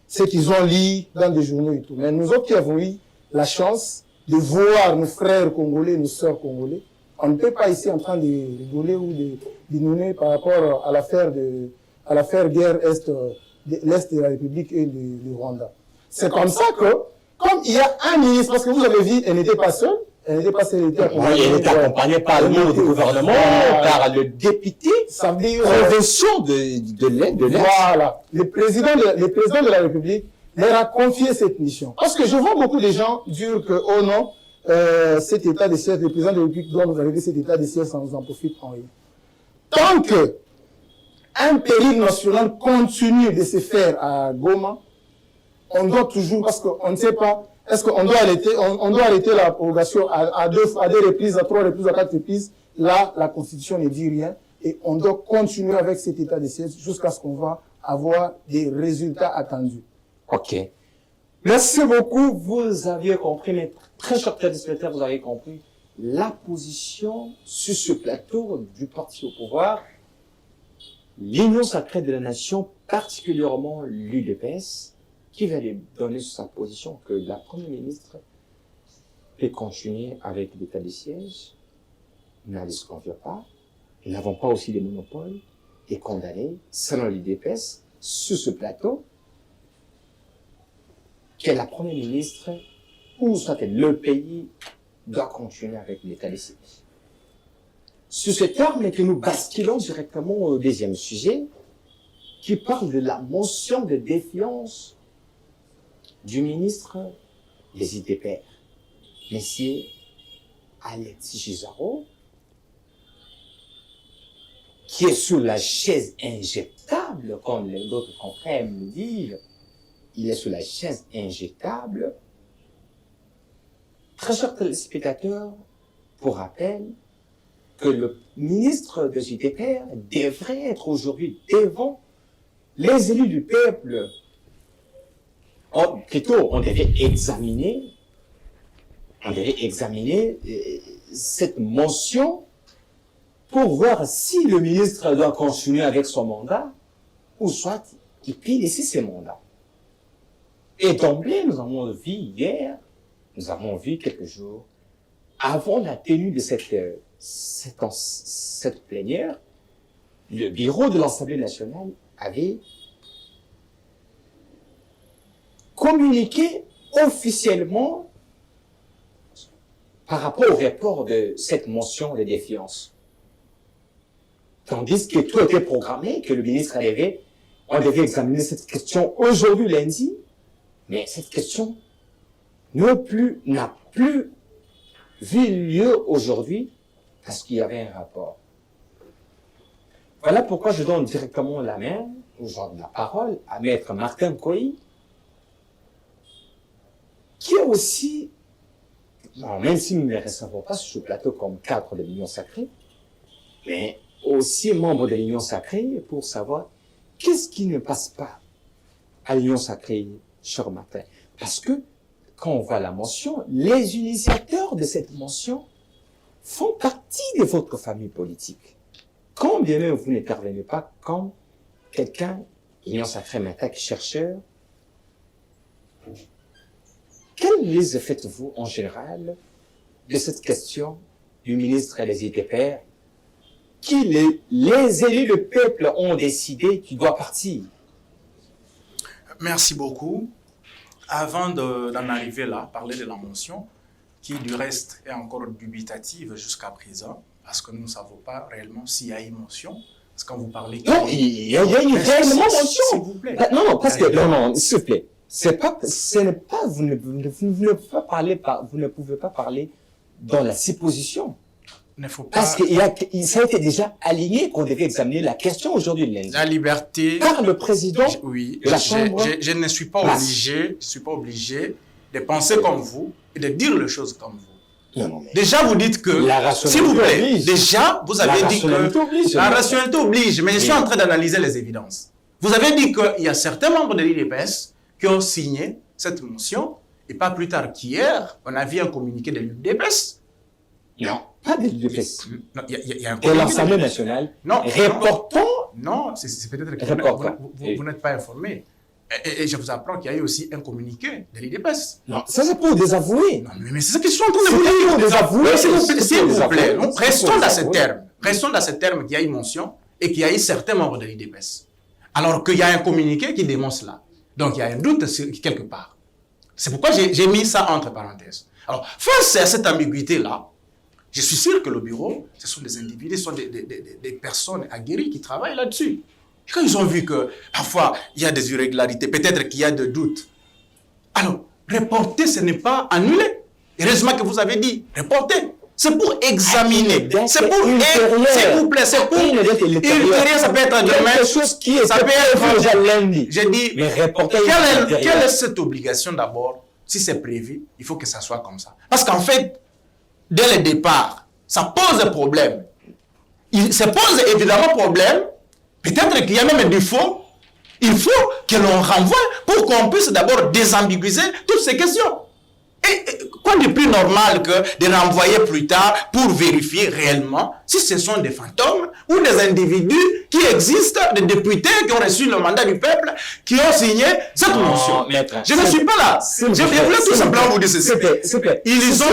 ce qu'ils ont lu dans des journaux et tout. Mais nous autres qui avons eu la chance de voir nos frères congolais, nos sœurs congolais, on ne peut pas ici en train de rigoler ou de nouer par rapport à l'affaire guerre l'Est de la République et du Rwanda. C'est comme ça que, comme il y a un ministre, parce que vous avez vu, elle n'était pas seule, elle était accompagnée par le membre du gouvernement, par le député provincial de l'Est. Voilà. Le président de la République leur a confié cette mission. Parce que je vois beaucoup de gens dire que, oh non, cet état de siège, le président de la République doit nous arriver cet état de siège, ça nous en profite en rien. Tant que un péril national continue de se faire à Goma, on doit toujours, parce qu'on ne sait pas, est-ce qu'on doit arrêter la prorogation à deux reprises, à 3 reprises, à 4 reprises. Là, la Constitution ne dit rien. Et on doit continuer avec cet état de siège jusqu'à ce qu'on va avoir des résultats attendus. OK. Merci beaucoup. Vous aviez compris, mes très chers téléspectateurs, vous avez compris la position sur ce plateau du parti au pouvoir, l'Union sacrée de la nation, particulièrement l'UDPS, qui va lui donner sa position que la Première ministre peut continuer avec l'état de siège, n'en disconvient pas, nous n'avons pas aussi de monopole, et condamné, selon l'UDPS, sur ce plateau, que la Première ministre, ou soit le pays, doit continuer avec l'état de siège. Sur ce terme, que nous basculons directement au deuxième sujet, qui parle de la motion de défiance du ministre des IDPR, M. Alexis Gisaro, qui est sous la chaise injectable, comme d'autres confrères me disent, il est sous la chaise injectable. Très chers téléspectateurs, pour rappel, que le ministre des IDPR devrait être aujourd'hui devant les élus du peuple. Plutôt, on devait examiner cette motion pour voir si le ministre doit continuer avec son mandat ou soit il peut laisser ses mandats. Et d'emblée, nous avons vu hier, nous avons vu quelques jours avant la tenue de cette plénière, le bureau de l'Assemblée nationale avait communiqué officiellement par rapport au report de cette motion de défiance. Tandis que tout était programmé, que le ministre on devait examiner cette question aujourd'hui lundi, mais cette question n'a plus vu lieu aujourd'hui parce qu'il y avait un rapport. Voilà pourquoi je donne directement la parole à Maître Martin Koyi, qui est aussi, même si nous ne les recevons pas sur ce plateau comme cadre de l'Union sacrée, mais aussi membre de l'Union sacrée pour savoir qu'est-ce qui ne passe pas à l'Union sacrée, cher Martin. Parce que, quand on voit la mention, les initiateurs de cette mention font partie de votre famille politique. Quand bien même vous n'intervenez pas comme quelqu'un, l'Union sacrée Matin, chercheur, quelle liste faites-vous en général de cette question du ministre des IDPR qui les élus, le peuple ont décidé qu'il doit partir? Merci beaucoup. Avant d'en arriver là, parler de la motion, qui du reste est encore dubitative jusqu'à présent, parce que nous ne savons pas réellement s'il y a une motion. Parce que quand vous parlez... Non, il y a une réellement motion. S'il vous plaît. Non, parce que, non, s'il vous plaît. Vous ne pouvez pas parler dans la supposition. Il ne faut pas... Parce que ça a été déjà aligné qu'on devait examiner la question aujourd'hui lundi. La liberté... Par le président de la Chambre. Je ne suis pas obligé de penser comme vous et de dire les choses comme vous. Non, mais déjà, vous dites que... S'il vous plaît, oblige. Déjà, vous avez dit que... La rationalité oblige, mais je suis en train d'analyser les évidences. Vous avez dit qu'il y a certains membres de l'UDPS qui ont signé cette motion, et pas plus tard qu'hier, on a vu un communiqué de l'UDPS. Non, pas de l'UDPS. Il y a un communiqué de l'Assemblée nationale. Non, reportant. Non, c'est peut-être que vous n'êtes pas informé. Et je vous apprends qu'il y a eu aussi un communiqué de l'UDPS. Non, ça c'est pour désavouer. Non, mais c'est ça que je suis en train de vous dire. Désavouer. S'il vous plaît, restons dans ce terme. Restons dans ce terme qu'il y a eu mention et qu'il y a eu certains membres de l'UDPS. Alors qu'il y a un communiqué qui dénonce cela. Donc il y a un doute quelque part. C'est pourquoi j'ai mis ça entre parenthèses. Alors, face à cette ambiguïté-là, je suis sûr que le bureau, ce sont des individus, ce sont des personnes aguerries qui travaillent là-dessus. Quand ils ont vu que parfois il y a des irrégularités, peut-être qu'il y a des doutes, alors reporter, ce n'est pas annuler. Heureusement que vous avez dit reporter. C'est pour examiner. C'est pour, s'il vous plaît, c'est pour ultérieur, ça peut être demain. Quelque chose qui est ça peut être lundi. J'ai dit, mais reporter quelle est cette obligation d'abord? Si c'est prévu, il faut que ça soit comme ça. Parce qu'en fait, dès le départ, ça pose problème. Il se pose évidemment problème. Peut-être qu'il y a même un défaut. Il faut que l'on renvoie pour qu'on puisse d'abord désambiguiser toutes ces questions. Et quoi de plus normal que de renvoyer plus tard pour vérifier réellement si ce sont des fantômes ou des individus qui existent, des députés qui ont reçu le mandat du peuple, qui ont signé cette motion. Je ne suis pas là. Je voulais tout simplement vous dire ceci. Ils ont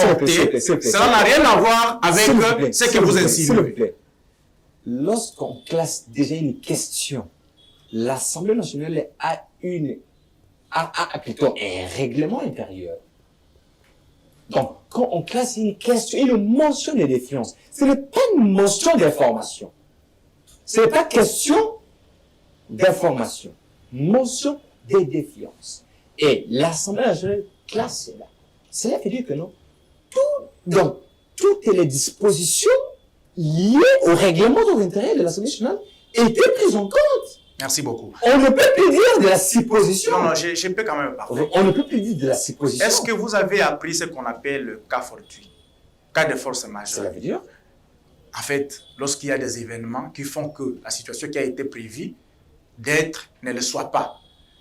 reporté. Cela n'a rien à voir avec ce que vous insinuez. Lorsqu'on classe déjà une question, l'Assemblée nationale a plutôt un règlement intérieur. Donc, quand on classe une question, une mention de défiance, ce n'est pas une mention d'information. Ce n'est pas question d'information. Mention de défiance. Et l'Assemblée nationale classe cela. Cela veut dire que non. Donc, toutes les dispositions liées au règlement d'intérieur de l'Assemblée nationale étaient prises en compte. Merci beaucoup. On ne peut plus dire de la supposition. Non, je peux quand même parler. On ne peut plus dire de la supposition. Est-ce que vous avez appris ce qu'on appelle le cas fortuit, cas de force majeure? Cela veut dire? En fait, lorsqu'il y a des événements qui font que la situation qui a été prévue d'être ne le soit pas.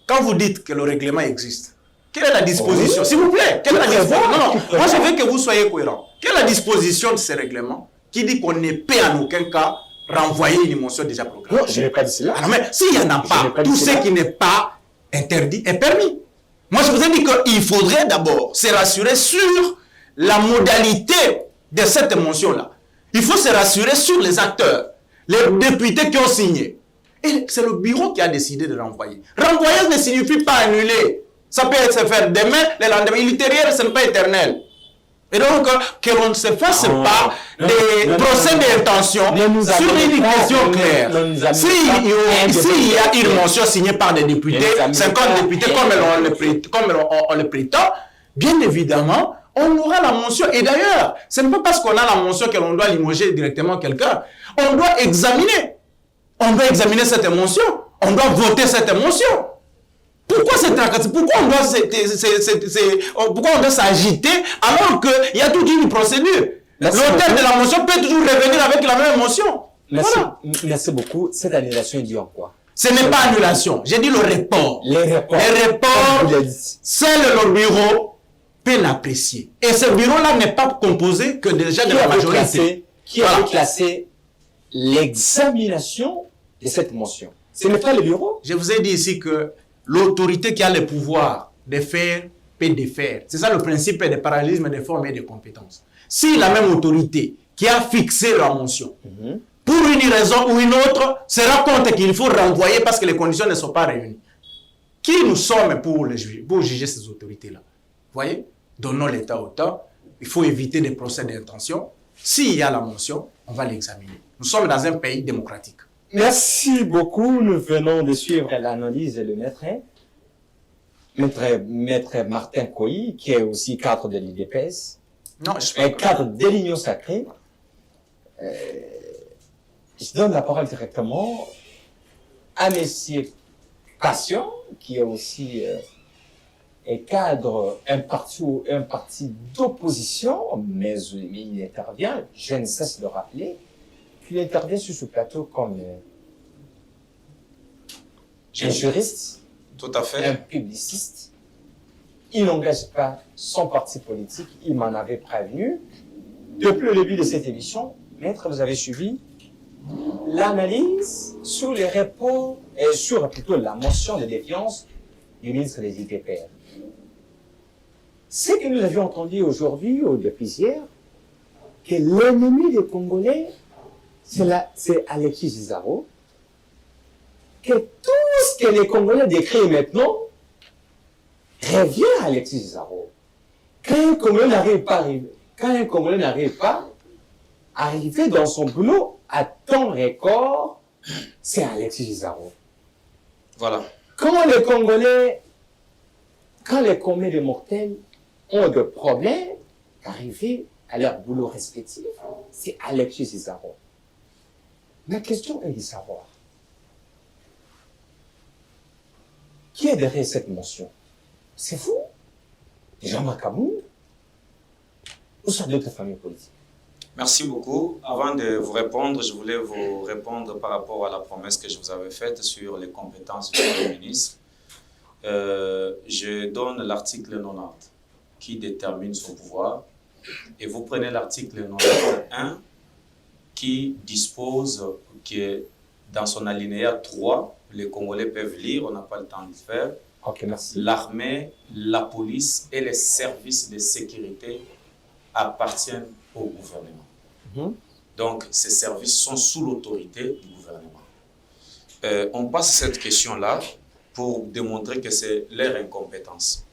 Quand vous dites que le règlement existe, quelle est la disposition? S'il vous plaît, quelle est la disposition? Non, moi je veux que vous soyez cohérents. Quelle est la disposition de ce règlement qui dit qu'on ne peut en aucun cas renvoyer une motion déjà programmée? Non, je n'ai pas dit cela. Alors, mais s'il n'y en a pas, tout ce qui n'est pas interdit est permis. Moi, je vous ai dit qu'il faudrait d'abord se rassurer sur la modalité de cette motion-là. Il faut se rassurer sur les acteurs, les députés qui ont signé. Et c'est le bureau qui a décidé de renvoyer. Renvoyer ne signifie pas annuler. Ça peut se faire demain, le lendemain. L'ultérieur, ce n'est pas éternel. Et donc, que l'on ne se fasse pas des procès d'intention sur une question claire. S'il y a une motion signée par des députés, 50 députés comme on le prétend, bien évidemment, on aura la motion. Et d'ailleurs, ce n'est pas parce qu'on a la motion que l'on doit limoger directement quelqu'un. On doit examiner. On doit examiner cette motion. On doit voter cette motion. Pourquoi c'est tracassé? Pourquoi on doit s'agiter alors qu'il y a toute une procédure? L'auteur de la motion peut toujours revenir avec la même motion. Merci, voilà. Merci beaucoup. Cette annulation est due en quoi? Ce n'est pas annulation. J'ai dit le report. Les reports. Seul le bureau peut l'apprécier. Et ce bureau-là n'est pas composé que déjà de la majorité. Qui a classé l'examination de cette motion? Ce n'est pas le bureau? Je vous ai dit ici que l'autorité qui a le pouvoir de faire peut défaire. C'est ça le principe de parallélisme des formes et des compétences. Si la même autorité qui a fixé la motion, pour une raison ou une autre, se rend compte qu'il faut renvoyer parce que les conditions ne sont pas réunies, qui nous sommes pour juger ces autorités-là? Vous voyez? Donnons l'état au temps. Il faut éviter des procès d'intention. S'il y a la motion, on va l'examiner. Nous sommes dans un pays démocratique. Merci beaucoup. Nous venons de suivre l'analyse de maître Martin Koyi, qui est aussi cadre de l'IDPS, un cadre de l'Union sacrée. Je donne la parole directement à monsieur Passion, qui est aussi un cadre, un parti d'opposition, mais il intervient, je ne cesse de rappeler, qu'il intervient sur ce plateau comme un juriste, tout à fait, un publiciste. Il n'engage pas son parti politique, il m'en avait prévenu. Depuis le début de cette émission, maître, vous avez suivi l'analyse sur les rapports et sur plutôt la motion de défiance du ministre des IPPR. Ce que nous avions entendu aujourd'hui ou depuis hier, que l'ennemi des Congolais, c'est Alexis Gisaro, que tout ce que les Congolais décrivent maintenant revient à Alexis Gisaro. Quand un Congolais n'arrive pas à arriver dans son boulot à temps record, c'est Alexis Gisaro. Voilà. Quand les Congolais mortels ont des problèmes d'arriver à leur boulot respectif, c'est Alexis Gisaro. Ma question est de savoir, qui est derrière cette mention? C'est vous, Jean-Marc Aboud, ou c'est d'autres familles politiques? Merci beaucoup. Avant de vous répondre, je voulais vous répondre par rapport à la promesse que je vous avais faite sur les compétences du Premier ministre. Je donne l'article 90 qui détermine son pouvoir et vous prenez l'article 91 qui dispose que dans son alinéa 3, les Congolais peuvent lire, on n'a pas le temps de le faire. Ok, merci. L'armée, la police et les services de sécurité appartiennent au gouvernement. Donc, ces services sont sous l'autorité du gouvernement. On passe cette question-là pour démontrer que c'est leur incompétence.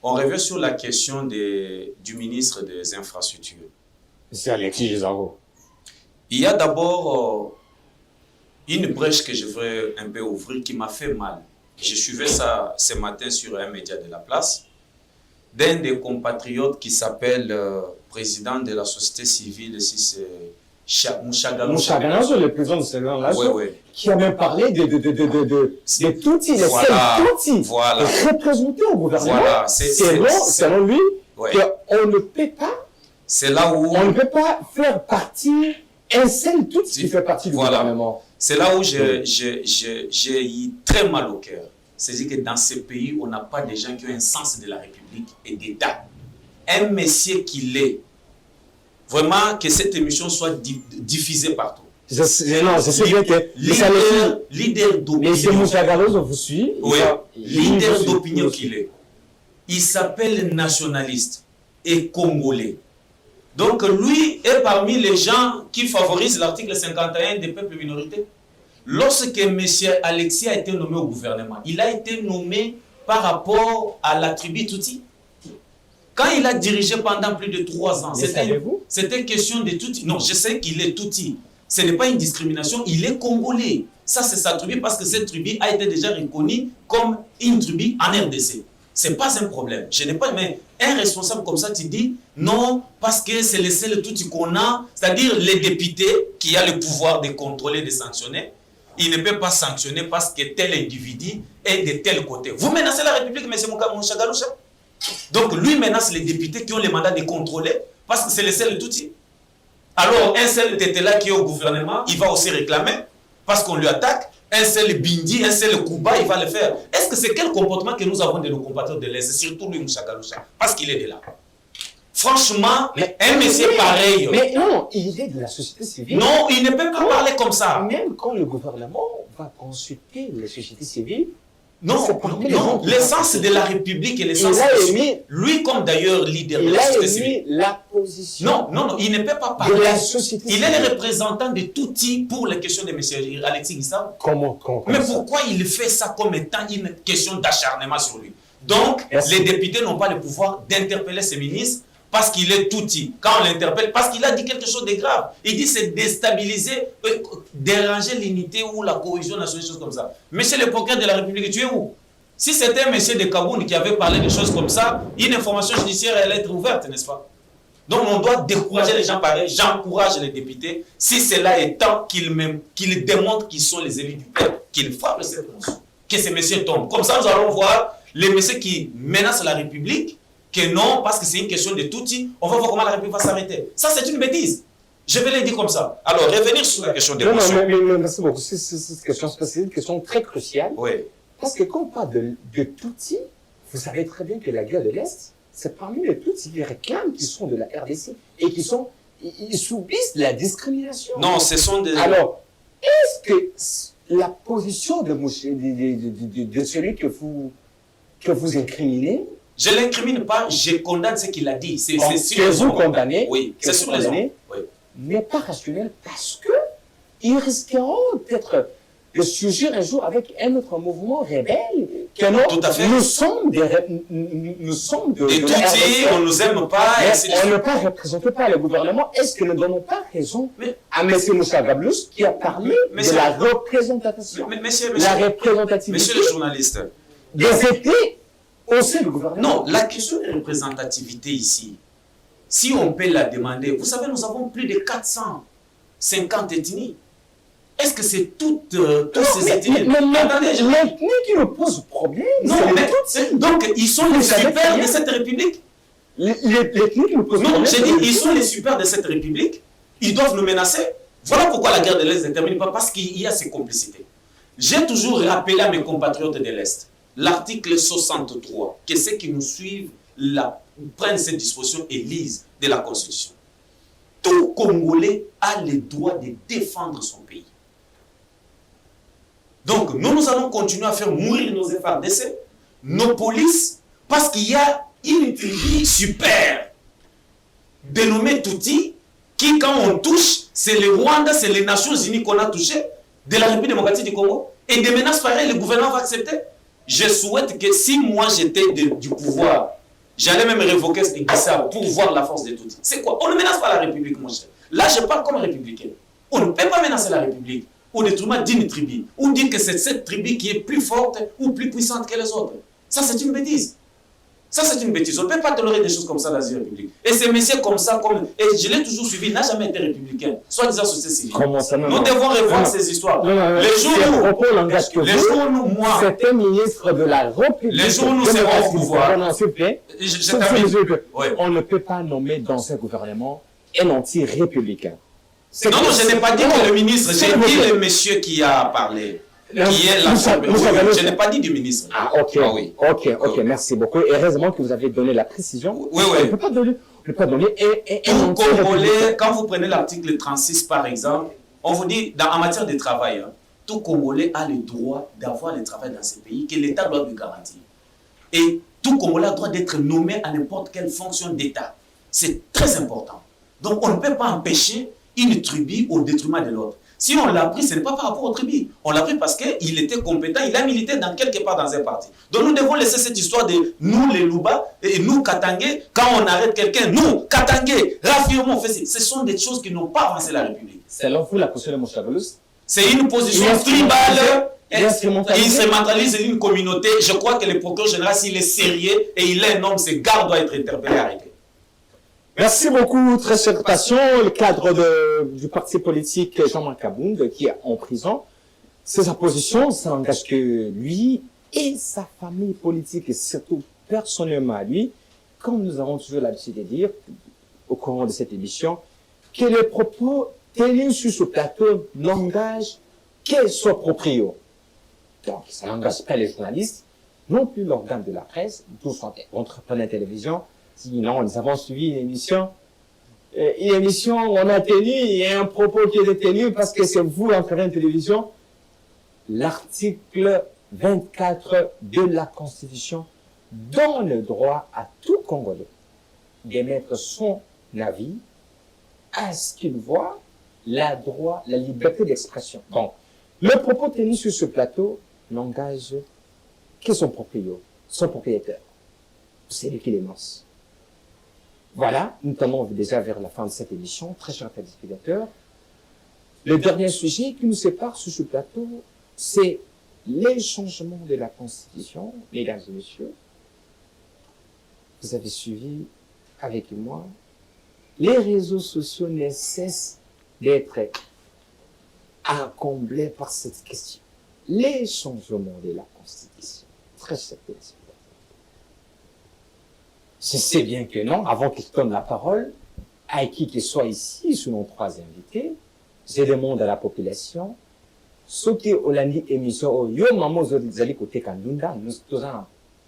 On revient sur la question du ministre des Infrastructures. C'est Alexis Gisaro. Il y a d'abord une brèche que je veux un peu ouvrir qui m'a fait mal. Je suivais ça ce matin sur un média de la place, d'un des compatriotes qui s'appelle président de la société civile, si c'est Mouchagalo, le président de ce qui a même parlé de Tutsi, les Tutsi, voilà. représentés au gouvernement. Voilà. Selon lui, qu'on ne peut pas, c'est là où on ne peut pas faire partie un seul Tutsi qui fait partie du gouvernement. C'est là où j'ai eu très mal au cœur. C'est-à-dire que dans ces pays, on n'a pas des gens qui ont un sens de la République et d'État. Un messier qui l'est, vraiment que cette émission soit diffusée partout. Je sais bien que leader d'opinion. Mais c'est Mouchagalo, vous suit. Oui, leader d'opinion qu'il est. Il s'appelle nationaliste et congolais. Donc lui est parmi les gens qui favorisent l'article 51 des peuples minorités. Lorsque M. Alexis a été nommé au gouvernement, il a été nommé par rapport à la tribu Tutsi. Quand il a dirigé pendant plus de 3 ans, c'était question de Tutsi. Non, je sais qu'il est Tutsi. Ce n'est pas une discrimination, il est congolais. Ça, c'est sa tribu parce que cette tribu a été déjà reconnue comme une tribu en RDC. Ce n'est pas un problème. Je n'ai pas, mais un responsable comme ça, tu dis non, parce que c'est le seul Tutsi qu'on a, c'est-à-dire les députés qui ont le pouvoir de contrôler, de sanctionner. Il ne peut pas sanctionner parce que tel individu est de tel côté. Vous menacez la République, M. Mouchagaloucha. Donc lui menace les députés qui ont le mandat de contrôler parce que c'est le seul Tutsi. Alors un seul Tétela qui est au gouvernement, il va aussi réclamer parce qu'on lui attaque. Un seul Bindi, un seul Kouba, il va le faire. Est-ce que c'est quel comportement que nous avons de nos compatriotes de l'Est, surtout lui, Mouchagaloucha, parce qu'il est de là. Franchement, un monsieur pareil. Mais non, il est de la société civile. Non, il ne peut pas parler comme ça. Même quand le gouvernement va consulter les sociétés civiles, non, l'essence de la République et l'essence lui comme d'ailleurs leader de la société civile. La position. Non, il ne peut pas parler. De la société il est le représentant de Tutsi pour les questions de M. Alexis Gisaro. Comment mais pourquoi il fait ça comme étant une question d'acharnement sur lui? Donc, les députés n'ont pas le pouvoir d'interpeller ces ministres parce qu'il est Tutsi. Quand on l'interpelle, parce qu'il a dit quelque chose de grave. Il dit c'est déstabiliser, déranger l'unité ou la cohésion nationale, des choses comme ça. Monsieur le procureur de la République, tu es où? Si c'était un monsieur de Kaboun qui avait parlé de choses comme ça, une information judiciaire allait être ouverte, n'est-ce pas? Donc on doit décourager les gens pareils. J'encourage les députés, si cela est temps qu'ils démontrent qu'ils sont les élus du peuple, qu'ils frappent cette motion, que ces messieurs tombent. Comme ça, nous allons voir les messieurs qui menacent la République, que non, parce que c'est une question de Tutsi, on va voir comment la République va s'arrêter. Ça, c'est une bêtise. Je vais le dire comme ça. Alors, revenir sur la question des motions. Non, merci beaucoup. C'est une question très cruciale. Oui. Parce que quand on parle de Tutsi, vous savez très bien que la guerre de l'Est, c'est parmi les Tutsis qui réclament, qui sont de la RDC, et ils subissent la discrimination. Non, ce sont des... Alors, est-ce que la position de celui que vous incriminez, je ne l'incrimine pas, je condamne ce qu'il a dit. C'est que vous condamnez, oui, c'est sur les hommes. Oui. N'est pas rationnel parce que ils risqueront d'être de surgir un jour avec un autre mouvement rebelle. Que Tout à fait. Nous sommes de Et tout dit, on nous aime pas. Et ainsi de on suite. ne pas représenté par le gouvernement. Est-ce que nous ne donnons pas raison Mais- à M. Moussa Gablous qui a parlé Mais de c'est- la représentation, Monsieur la représentativité le journaliste, des États au sein du gouvernement? non, la question de représentativité ici, si on peut la demander, vous savez, nous avons plus de 450 ethnies. Est-ce que c'est toutes ces ethnies? Attendez, l'ethnie qui nous pose problème, non, c'est mais, les Tutsis. donc ils sont les Vous savez super très de bien. cette république. L'ethnie qui nous pose Non, problème. j'ai c'est dit, les ils sont Tutsis. les super de cette république. Ils doivent nous menacer. Voilà pourquoi la guerre de l'Est ne termine pas, parce qu'il y a ces complicités. J'ai toujours rappelé à mes compatriotes de l'Est l'article 63, que ceux qui nous suivent prennent cette disposition et lisent de la Constitution. Tout Congolais a le droit de défendre son pays. Donc, nous allons continuer à faire mourir nos FARDC, nos polices, parce qu'il y a une tribu super dénommée Tutsi, qui, quand on touche, c'est le Rwanda, c'est les Nations Unies qu'on a touché, de la République démocratique du Congo. Et des menaces pareilles, le gouvernement va accepter. Je souhaite que si moi j'étais du pouvoir, j'allais même révoquer ça pour voir la force de Tutsi. C'est quoi? On ne menace pas la République, mon cher. Là, je parle comme républicain. On ne peut pas menacer la République au détriment d'une tribu, ou dire que c'est cette tribu qui est plus forte ou plus puissante que les autres. Ça, c'est une bêtise. Ça, c'est une bêtise. On ne peut pas tolérer des choses comme ça dans une république. Et ces messieurs comme ça, et je l'ai toujours suivi, n'a jamais été républicain, soit disant société civile. Comment ça, non, Nous non. devons revoir Non. ces histoires. Non, non, non. Les jours C'est où, à propos langage que les vous, jours où moi, c'était ministre de la République. Les jours où nous serons au pouvoir. Non, s'il vous plaît. je termine. S'il vous plaît. Ouais. On ne peut pas nommer dans ce gouvernement un anti-républicain. Non, non, je n'ai pas dit que le ministre, j'ai dit le monsieur qui a parlé, qui est l'Assemblée. Je n'ai pas dit du ministre. Ah, ok. Ah oui. Ok, merci beaucoup. Et heureusement que vous avez donné la précision. Oui, On oui. ne peut pas donner un Tout anti-républicain. Congolais, quand vous prenez l'article 36 par exemple, on vous dit, en matière de travail, hein, tout Congolais a le droit d'avoir le travail dans ce pays, que l'État doit lui garantir. Et tout Congolais a le droit d'être nommé à n'importe quelle fonction d'État. C'est très important. Donc on ne peut pas empêcher une tribu au détriment de l'autre. Si on l'a pris, ce n'est pas par rapport aux tribus. On l'a pris parce qu'il était compétent, il a milité dans quelque part dans un parti. Donc nous devons laisser cette histoire de nous les Louba et nous Katangé, quand on arrête quelqu'un, nous Katangé, Rafirmo, on fait ce sont des choses qui n'ont pas avancé la République. Selon vous, la position de Moussa Gablous, C'est une position Il tribale, instrumentalise. il instrumentalise une communauté. Je crois que le procureur général, s'il est sérieux et il est un homme, ce gars doit être interpellé, arrêté. merci beaucoup, très chers patients. Le cadre du parti politique Jean-Marc Abound, qui est en prison, c'est sa position, ça n'engage que lui et sa famille politique, et surtout personnellement à lui, comme nous avons toujours l'habitude de dire au cours de cette émission, que les propos tenus sur ce plateau n'engagent que son proprio. Donc, ça n'engage pas les journalistes, non plus l'organe de la presse, tous sont entrepreneurs de télévision. Sinon, nous avons suivi une émission où on a tenu, il y a un propos qui est tenu parce que c'est vous, l'entraîneur de télévision. L'article 24 de la Constitution donne le droit à tout Congolais d'émettre son avis à ce qu'il voit la liberté d'expression. Donc, le propos tenu sur ce plateau n'engage que son propriétaire. C'est lui qui l'énonce. Voilà, nous tendons déjà vers la fin de cette émission, très chers téléspectateurs. Le dernier sujet qui nous sépare sur ce plateau, c'est les changements de la Constitution. Mesdames et messieurs, vous avez suivi avec moi, les réseaux sociaux ne cessent d'être encombrés par cette question. Les changements de la Constitution. Très chers téléspectateurs. Je sais bien que non, avant qu'il donne la parole, à qui qu'il soit ici, sous nos trois invités, je demande à la population, ceux qui ont l'année émission, yo maman, vous allez côté Kandunda, nous tous en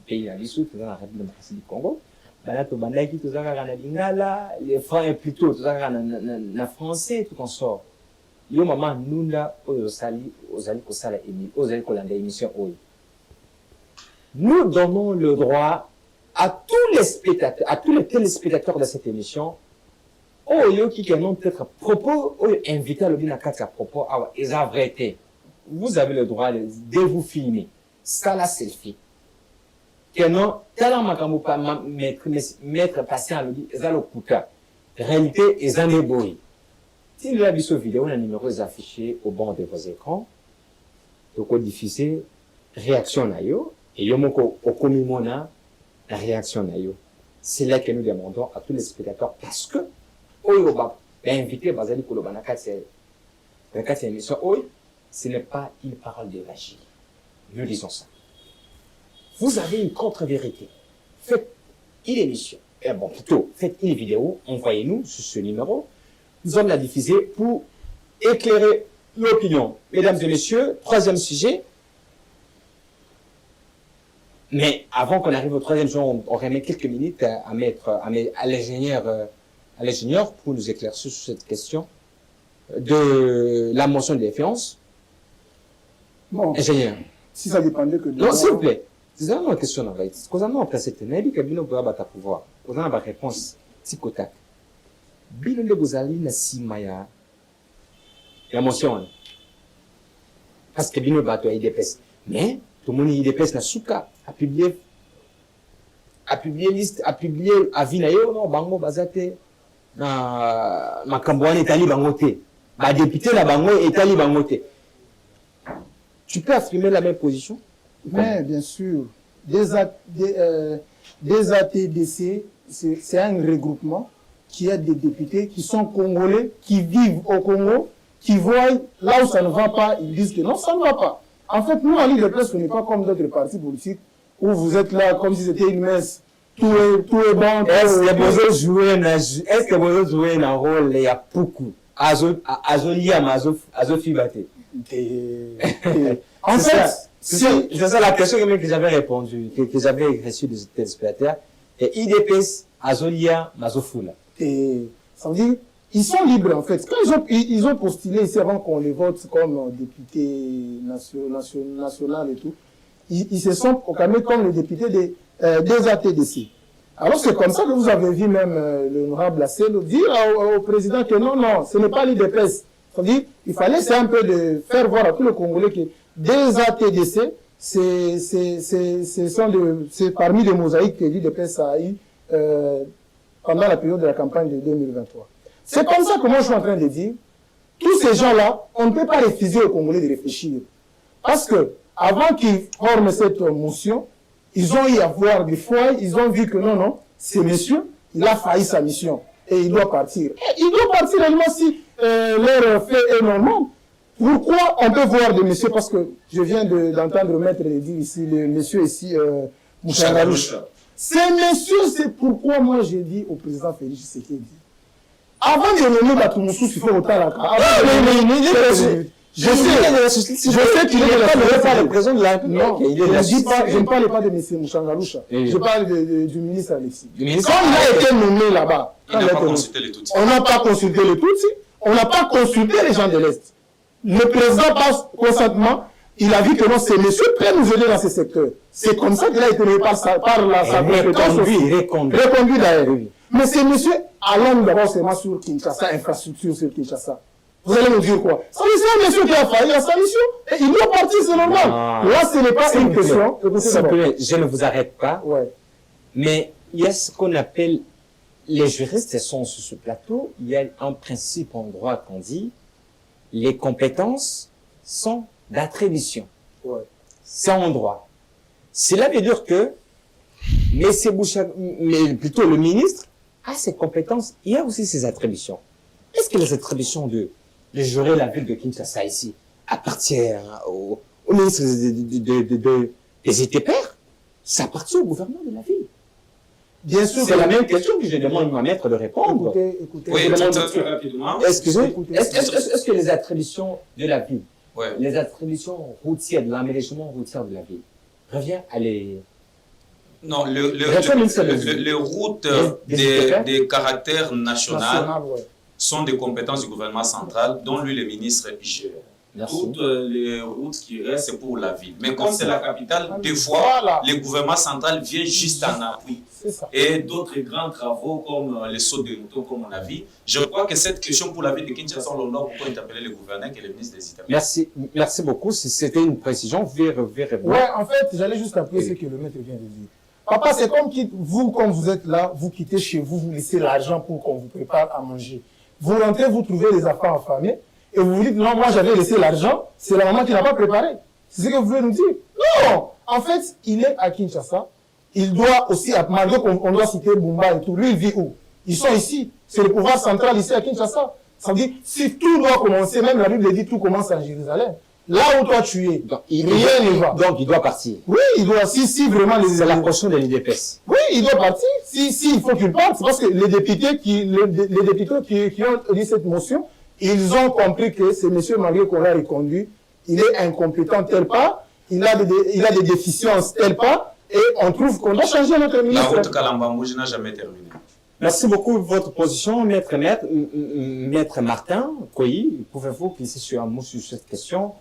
pays à l'issue, tous en République démocratique du Congo, bana to bandaki tous en na lingala, les francs plutôt tous en na français, tout qu'on sort. Yo maman, nunda, aux allez kosala émission, aux allez kolanda émission, nous donnons le droit à tous les spectateurs, à tous les téléspectateurs de cette émission, yo qui ont peut-être propos, invité à l'objet à propos, ils ont arrêté. vous avez le droit de vous filmer. Ça, la selfie. Que non, tellement makambo pas mettre patient à l'audio, ça le kuta. Réalité, ils en débrouillent. Si vous avez cette vidéo, on a un numéro affiché au bord de vos écrans. Donc, on diffuse réaction na yo, et yo moko au comimona la réaction na yo. C'est là que nous demandons à tous les spectateurs, parce que, oyo ba, invité bazali kolobana kati émission, oyo, ce n'est pas une parole de magie. Nous disons ça. Vous avez une contre-vérité. Faites une émission, bon, plutôt, faites une vidéo, envoyez-nous sur ce numéro, nous allons la diffuser pour éclairer l'opinion. Mesdames et messieurs, troisième sujet. Mais avant qu'on arrive au troisième sujet, on remet quelques minutes à l'ingénieur pour nous éclaircir sur cette question de la motion de défiance. Bon, ingénieur. si ça dépendait que de Non, s'il vous plaît. C'est ça ma question en fait. Parce qu'on a placé Tenabi Kabino pour avoir pouvoir. On a une réponse. Tikotak. Bilo le Bozali na simaya. Émotion. Parce que Bino bato a IDPS. Mais, tout le monde IDPS na souka. A publié liste, a publié avis na yo, non, bango bazate. Na makambouane etali bangote. Ba député la bango etali bangote. Tu peux affirmer la même position? Mais bien sûr, des ATDC, c'est un regroupement qui a des députés qui sont congolais, qui vivent au Congo, qui voient là où ça ne va pas, ils disent que non, ça ne va pas. En fait, nous, en Ligue de Presse, on n'est pas comme d'autres partis politiques où vous êtes là comme si c'était une messe. Tout est bon. Est-ce que vous jouez un rôle, il y a beaucoup. En fait, c'est ça la question que j'avais répondu, que j'avais reçue des téléspectateurs. Et IDPS, Azolia, Mazofula. Ça veut dire, ils sont libres en fait. Quand ils ont postulé ici avant qu'on les vote comme députés national et tout, ils se sont proclamés comme les députés des ATDC. Alors c'est comme ça que vous avez vu même l'honorable Asselo dire au président que non, ce n'est pas l'IDPS. C'est-à-dire, il fallait c'est un peu de faire voir à tous les Congolais que des ATDC, c'est parmi les mosaïques que l'IDPS a eu pendant la période de la campagne de 2023. C'est comme ça que moi je suis en train de dire, tous ces gens-là, on ne peut pas refuser aux Congolais de réfléchir. Parce que, avant qu'ils forment cette motion, ils ont eu à voir des fois, ils ont vu que non, ce monsieur, il a failli sa mission. Et il doit partir. Et il doit partir réellement si leur fait est normal. Pourquoi on peut voir des messieurs, parce que je viens d'entendre maître dire ici, le monsieur ici, Mouchangaloucha. Ces messieurs, c'est pourquoi moi j'ai dit au président Félix Tshisekedi, avant de nommer Batoumoussou, il faut autant la je sais qu'il n'est pas le président de la République. Non, je ne parle pas de M. Mouchangaloucha. Je parle du ministre Alexis. Quand il a été nommé là-bas, on n'a pas consulté les Tutsis. On n'a pas consulté les gens de l'Est. Le président passe consentement. Il a vu que non, ces messieurs peuvent nous aider dans ce secteur. C'est comme ça qu'il a été nommé par sa compétence aussi. Reconduit d'ailleurs. Mais ces messieurs, allons d'abord seulement sur Kinshasa, infrastructure sur Kinshasa. Vous allez nous dire quoi? Ça c'est un monsieur qui a failli à sa mission. Et il doit partir, c'est normal. Là, ce n'est pas une question. Je ne vous arrête pas. Ouais. Mais il y a ce qu'on appelle, les juristes sont sur ce plateau, il y a un principe en droit qu'on dit, les compétences sont d'attribution. Ouais. C'est en droit. Cela veut dire que, mais plutôt le ministre a ses compétences, il y a aussi ses attributions. Est-ce que les attributions de gérer la ville de Kinshasa ici appartiennent au ministre des ETPR? Ça appartient au gouvernement de la ville. Bien sûr. C'est la même question que je demande à maître de répondre. Écoutez. Oui, tout rapidement. Excusez, est-ce que les attributions de la ville, Ouais. les attributions routières, de l'aménagement routier de la ville, revient à les... Non, les routes des caractères national Ouais. sont des compétences du gouvernement central, dont lui, le ministre, gère. Merci. Toutes les routes qui restent, c'est pour la ville. Mais comme c'est la capitale, des fois, Voilà. le gouvernement central vient juste en appui. C'est ça. Et d'autres grands travaux comme les sauts de moto, comme on a vu. Je crois que cette question pour la ville de Kinshasa, on l'a beaucoup interpellé le gouverneur et le ministre des États-Unis. Merci beaucoup. C'était une précision. Ouais, en fait, j'allais juste appeler ce que le maître vient de dire. Papa, c'est comme vous, quand vous êtes là, vous quittez chez vous, vous laissez l'argent pour qu'on vous prépare à manger. Vous rentrez, vous trouvez les enfants affamés, et vous vous dites, non, moi j'avais laissé l'argent, c'est la maman qui n'a pas préparé. C'est ce que vous voulez nous dire? Non! En fait, il est à Kinshasa. Il doit aussi, malgré qu'on doit citer Bumba et tout, lui, il vit où? Ils sont ici. C'est le pouvoir central ici à Kinshasa. Ça veut dire, si tout doit commencer, même la Bible dit, tout commence en Jérusalem. Là où toi tu es, Donc, rien ne va. Donc, il doit partir. Oui, il doit, si vraiment C'est la prochaine de l'IDPS. oui, il doit partir. Si il faut qu'il parte, c'est parce que les députés qui ont dit cette motion, ils ont compris que c'est M. Mario qu'on l'a reconduit. Il est incompétent tel part, il a des déficiences tel part, et on trouve qu'on doit changer notre La ministre. route Kalambambouji n'a jamais terminé. Merci beaucoup de votre position, maître Martin Koyi. Pouvez-vous glisser sur un mot sur cette question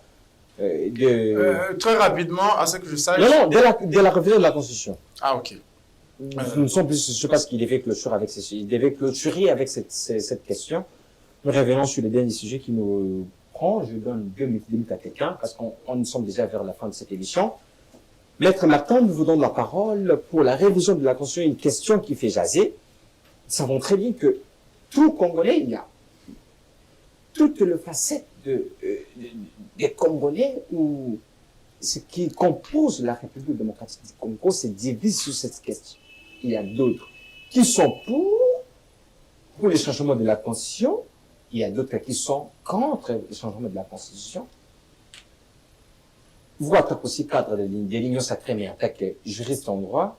Très rapidement, à ce que je sache... Non, de la révision de la Constitution. Ah, ok. Nous sommes plus, je sais pas ce qu'il devait clôturer avec cette question. Nous revenons sur le dernier sujet qui nous prend. Je donne 2 minutes à quelqu'un parce qu'on nous sommes déjà vers la fin de cette émission. Maître Martin, nous vous donnons la parole pour la révision de la Constitution, une question qui fait jaser. Nous savons très bien que tout Congolais, il y a toutes les facettes des Congolais où ce qui compose la République démocratique du Congo se divise sur cette question. Il y a d'autres qui sont pour le changement de la Constitution. Il y a d'autres qui sont contre le changement de la Constitution. Vous, en tant qu'aussi cadre de l'Union sacrée, mais en tant que juriste en droit,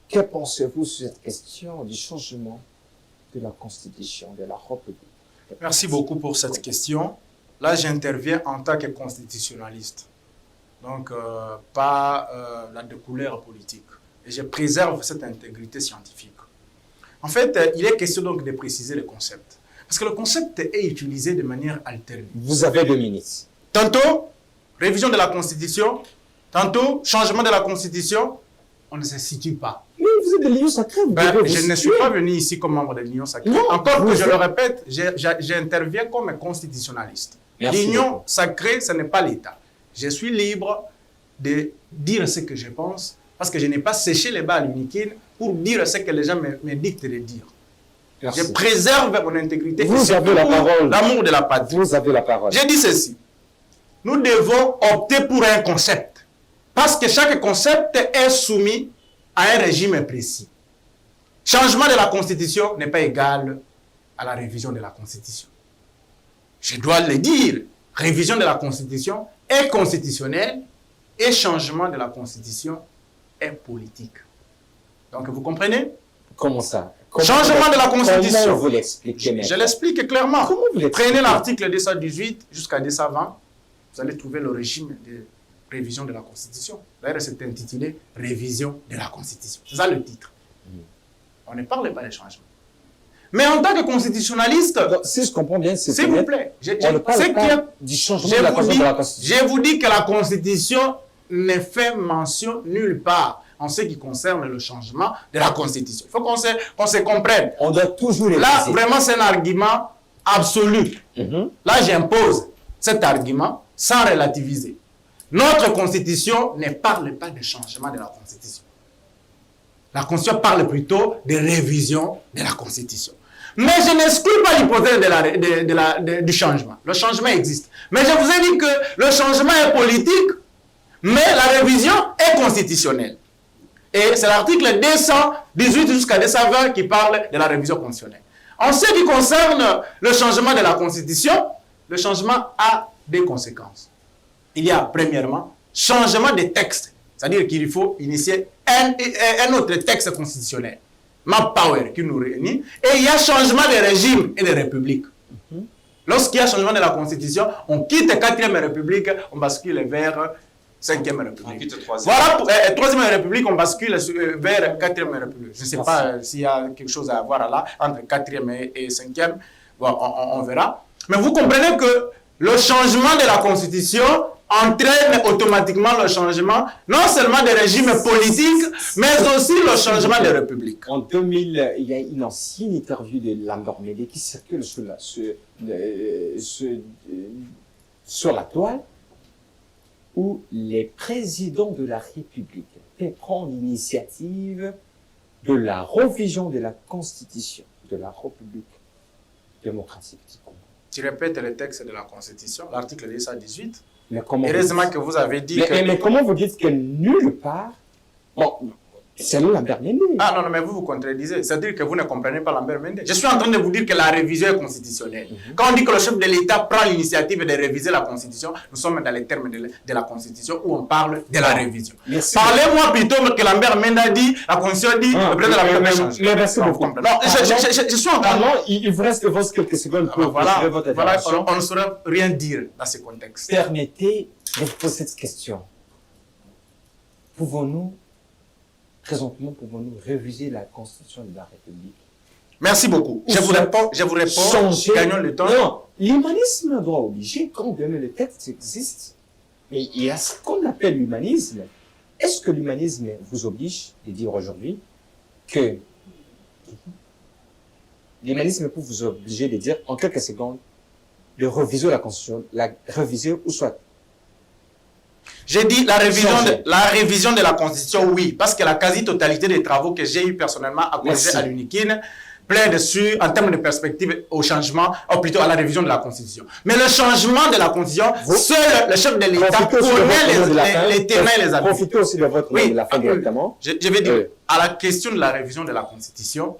que pensez-vous sur cette question du changement de la Constitution, de la République? Merci beaucoup pour cette question. Là, j'interviens en tant que constitutionnaliste. Donc, pas de couleur politique. Et je préserve cette intégrité scientifique. En fait, il est question donc de préciser le concept. Parce que le concept est utilisé de manière alternée. Vous avez 2 minutes. Tantôt, révision de la Constitution. Tantôt, changement de la Constitution. On ne se situe pas. Mais vous êtes de l'Union sacrée, vous devez vous Je ne suis situer. pas venu ici comme membre de l'Union sacrée. Non, Encore vous que je êtes- le répète, j'interviens comme un constitutionnaliste. Merci L'Union beaucoup. sacrée, ce n'est pas l'État. Je suis libre de dire ce que je pense parce que je n'ai pas séché les bas à l'uniquine pour dire ce que les gens me dictent de dire. Merci. Je préserve mon intégrité. Vous et c'est avez la pour parole. L'amour de la patrie. Vous avez la parole. J'ai dit ceci. Nous devons opter pour un concept. Parce que chaque concept est soumis à un régime précis. Changement de la Constitution n'est pas égal à la révision de la Constitution. Je dois le dire. Révision de la Constitution est constitutionnelle et changement de la Constitution est politique. Donc, vous comprenez? Comment ça? Changement de la Constitution. Comment vous l'expliquez, maître? Je l'explique clairement. Comment vous l'expliquez? Prenez l'article 218 jusqu'à 220, vous allez trouver le régime de révision de la Constitution. D'ailleurs, c'est intitulé « Révision de la Constitution ». C'est ça le titre. On ne parle pas des changements. Mais en tant que constitutionnaliste, Donc, si je comprends bien, c'est s'il vous plaît, on ne parle pas du changement de la Constitution. je vous dis que la Constitution ne fait mention nulle part en ce qui concerne le changement de la Constitution. Il faut qu'on se comprenne. On doit toujours les Là, vraiment, c'est un argument absolu. Là, j'impose cet argument sans relativiser. Notre Constitution ne parle pas de changement de la Constitution. La Constitution parle plutôt de révision de la Constitution. Mais je n'exclus pas l'hypothèse du changement. Le changement existe. Mais je vous ai dit que le changement est politique, mais la révision est constitutionnelle. Et c'est l'article 218 jusqu'à 220 qui parle de la révision constitutionnelle. En ce qui concerne le changement de la Constitution, le changement a des conséquences. Il y a, premièrement, changement de texte. C'est-à-dire qu'il faut initier un autre texte constitutionnel. Ma power qui nous réunit. Et il y a changement de régime et de république. Lorsqu'il y a changement de la Constitution, on quitte la 4e République, on bascule vers 5e République. On quitte 3e. Voilà, 3e République, on bascule vers 4e République. Je ne sais pas s'il y a quelque chose à voir là, entre 4e et 5e. Bon, on verra. Mais vous comprenez que le changement de la Constitution entraîne automatiquement le changement non seulement des régimes politiques, mais aussi le changement des républiques. En 2000, il y a une ancienne interview de Lambert Mende qui circule sur la toile, où les présidents de la République prennent l'initiative de la révision de la Constitution de la République démocratique du Congo. Tu répètes le texte de la Constitution, l'article 218. Mais comment Heureusement que vous avez dit mais comment vous dites que nulle part... Bon, c'est nous Lambert Mende. Ah non, non, mais vous vous contredisez. C'est-à-dire que vous ne comprenez pas Lambert Mende. Je suis en train de vous dire que la révision est constitutionnelle. Quand on dit que le chef de l'État prend l'initiative de réviser la Constitution, nous sommes dans les termes de la Constitution où on parle de la révision. Parlez-moi plutôt que Lambert Mende a dit, la Constitution dit, le président de la République change. Mais merci beaucoup. Non, je suis en train de... Il vous reste quelques secondes pour voilà, votre intervention. on ne saurait rien dire dans ce contexte. Permettez de vous poser cette question. Présentement, pouvons-nous réviser la Constitution de la République? Merci beaucoup. Je vous réponds, gagnons le temps. Non, l'humanisme doit obliger, quand bien le texte existe, mais il y a ce qu'on appelle l'humanisme. Est-ce que l'humanisme vous oblige de dire aujourd'hui que l'humanisme peut vous obliger de dire en quelques secondes de réviser la Constitution, réviser ou soit j'ai dit la révision de la Constitution, oui, parce que la quasi-totalité des travaux que j'ai eu personnellement à corriger à l'UNIKIN plaident dessus en termes de perspective au changement, ou plutôt à la révision de la Constitution. Mais le changement de la Constitution, seul le chef de l'État connaît les témoins et les avis. Profitez aussi de votre de la fin directement. Je vais dire, à la question de la révision de la Constitution,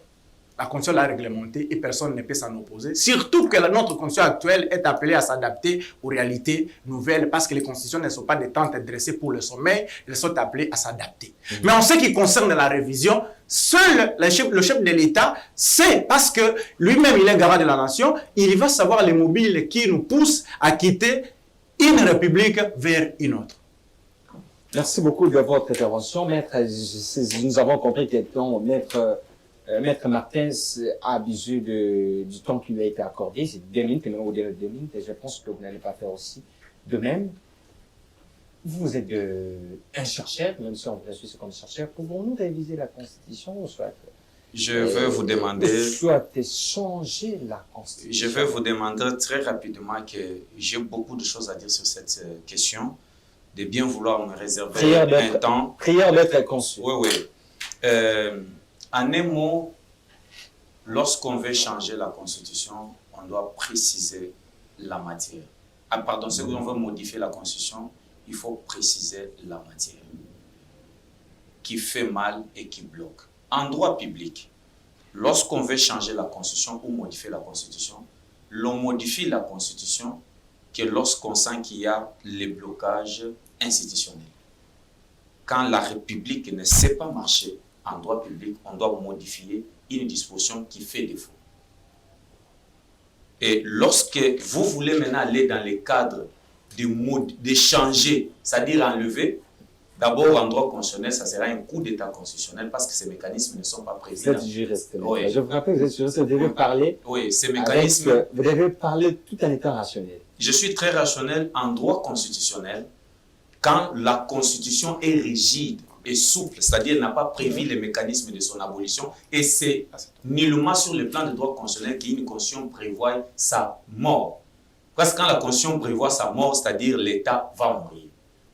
la Constitution l'a réglementée et personne ne peut s'en opposer. Surtout que notre Constitution actuelle est appelée à s'adapter aux réalités nouvelles parce que les Constitutions ne sont pas des tentes dressées pour le sommeil, elles sont appelées à s'adapter. Mais en ce qui concerne la révision, seul le chef de l'État sait, parce que lui-même il est garant de la nation, il va savoir les mobiles qui nous poussent à quitter une république vers une autre. Merci beaucoup de votre intervention, maître. Nous avons compris que Maître Martins a abusé du temps qui lui a été accordé. C'est 2 minutes, et même au-delà de 2 minutes, et je pense que vous n'allez pas faire aussi de même. Vous êtes un chercheur, même si on vous suit comme chercheur. Pouvons-nous réviser la Constitution ou soit... Je veux vous demander... Soit changer la Constitution. Je veux vous demander très rapidement que j'ai beaucoup de choses à dire sur cette question, de bien vouloir me réserver un temps. Prière d'être conçu. Oui, oui. En un mot, lorsqu'on veut changer la Constitution, on doit préciser la matière. Ah, pardon, si on veut modifier la Constitution, il faut préciser la matière qui fait mal et qui bloque. En droit public, lorsqu'on veut changer la Constitution ou modifier la Constitution, l'on modifie la Constitution que lorsqu'on sent qu'il y a les blocages institutionnels. Quand la République ne sait pas marcher, en droit public, on doit modifier une disposition qui fait défaut. Et lorsque vous voulez maintenant aller dans les cadres de changer, c'est-à-dire enlever, d'abord en droit constitutionnel, ça sera un coup d'état constitutionnel parce que ces mécanismes ne sont pas prévus. Vous êtes juriste. Oui. Je vous rappelle que vous êtes juriste, vous devez parler. Oui, ces mécanismes. Vous devez parler tout en étant rationnel. Je suis très rationnel en droit constitutionnel quand la Constitution est rigide et souple, c'est-à-dire elle n'a pas prévu les mécanismes de son abolition, et c'est nullement sur le plan de droit constitutionnel qu'une Constitution prévoit sa mort. Parce que quand la Constitution prévoit sa mort, c'est-à-dire l'État va mourir.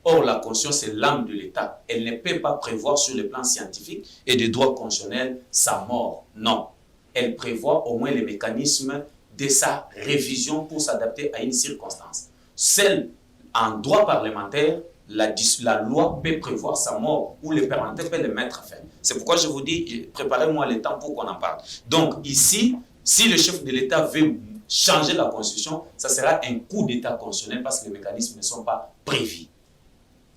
Or, la Constitution, c'est l'âme de l'État. Elle ne peut pas prévoir sur le plan scientifique et de droit constitutionnel sa mort. Non. Elle prévoit au moins les mécanismes de sa révision pour s'adapter à une circonstance. Celle en droit parlementaire, la loi peut prévoir sa mort ou le parlementaire peut le mettre fin. C'est pourquoi je vous dis, préparez-moi le temps pour qu'on en parle. Donc ici, si le chef de l'État veut changer la Constitution, ça sera un coup d'État constitutionnel parce que les mécanismes ne sont pas prévus.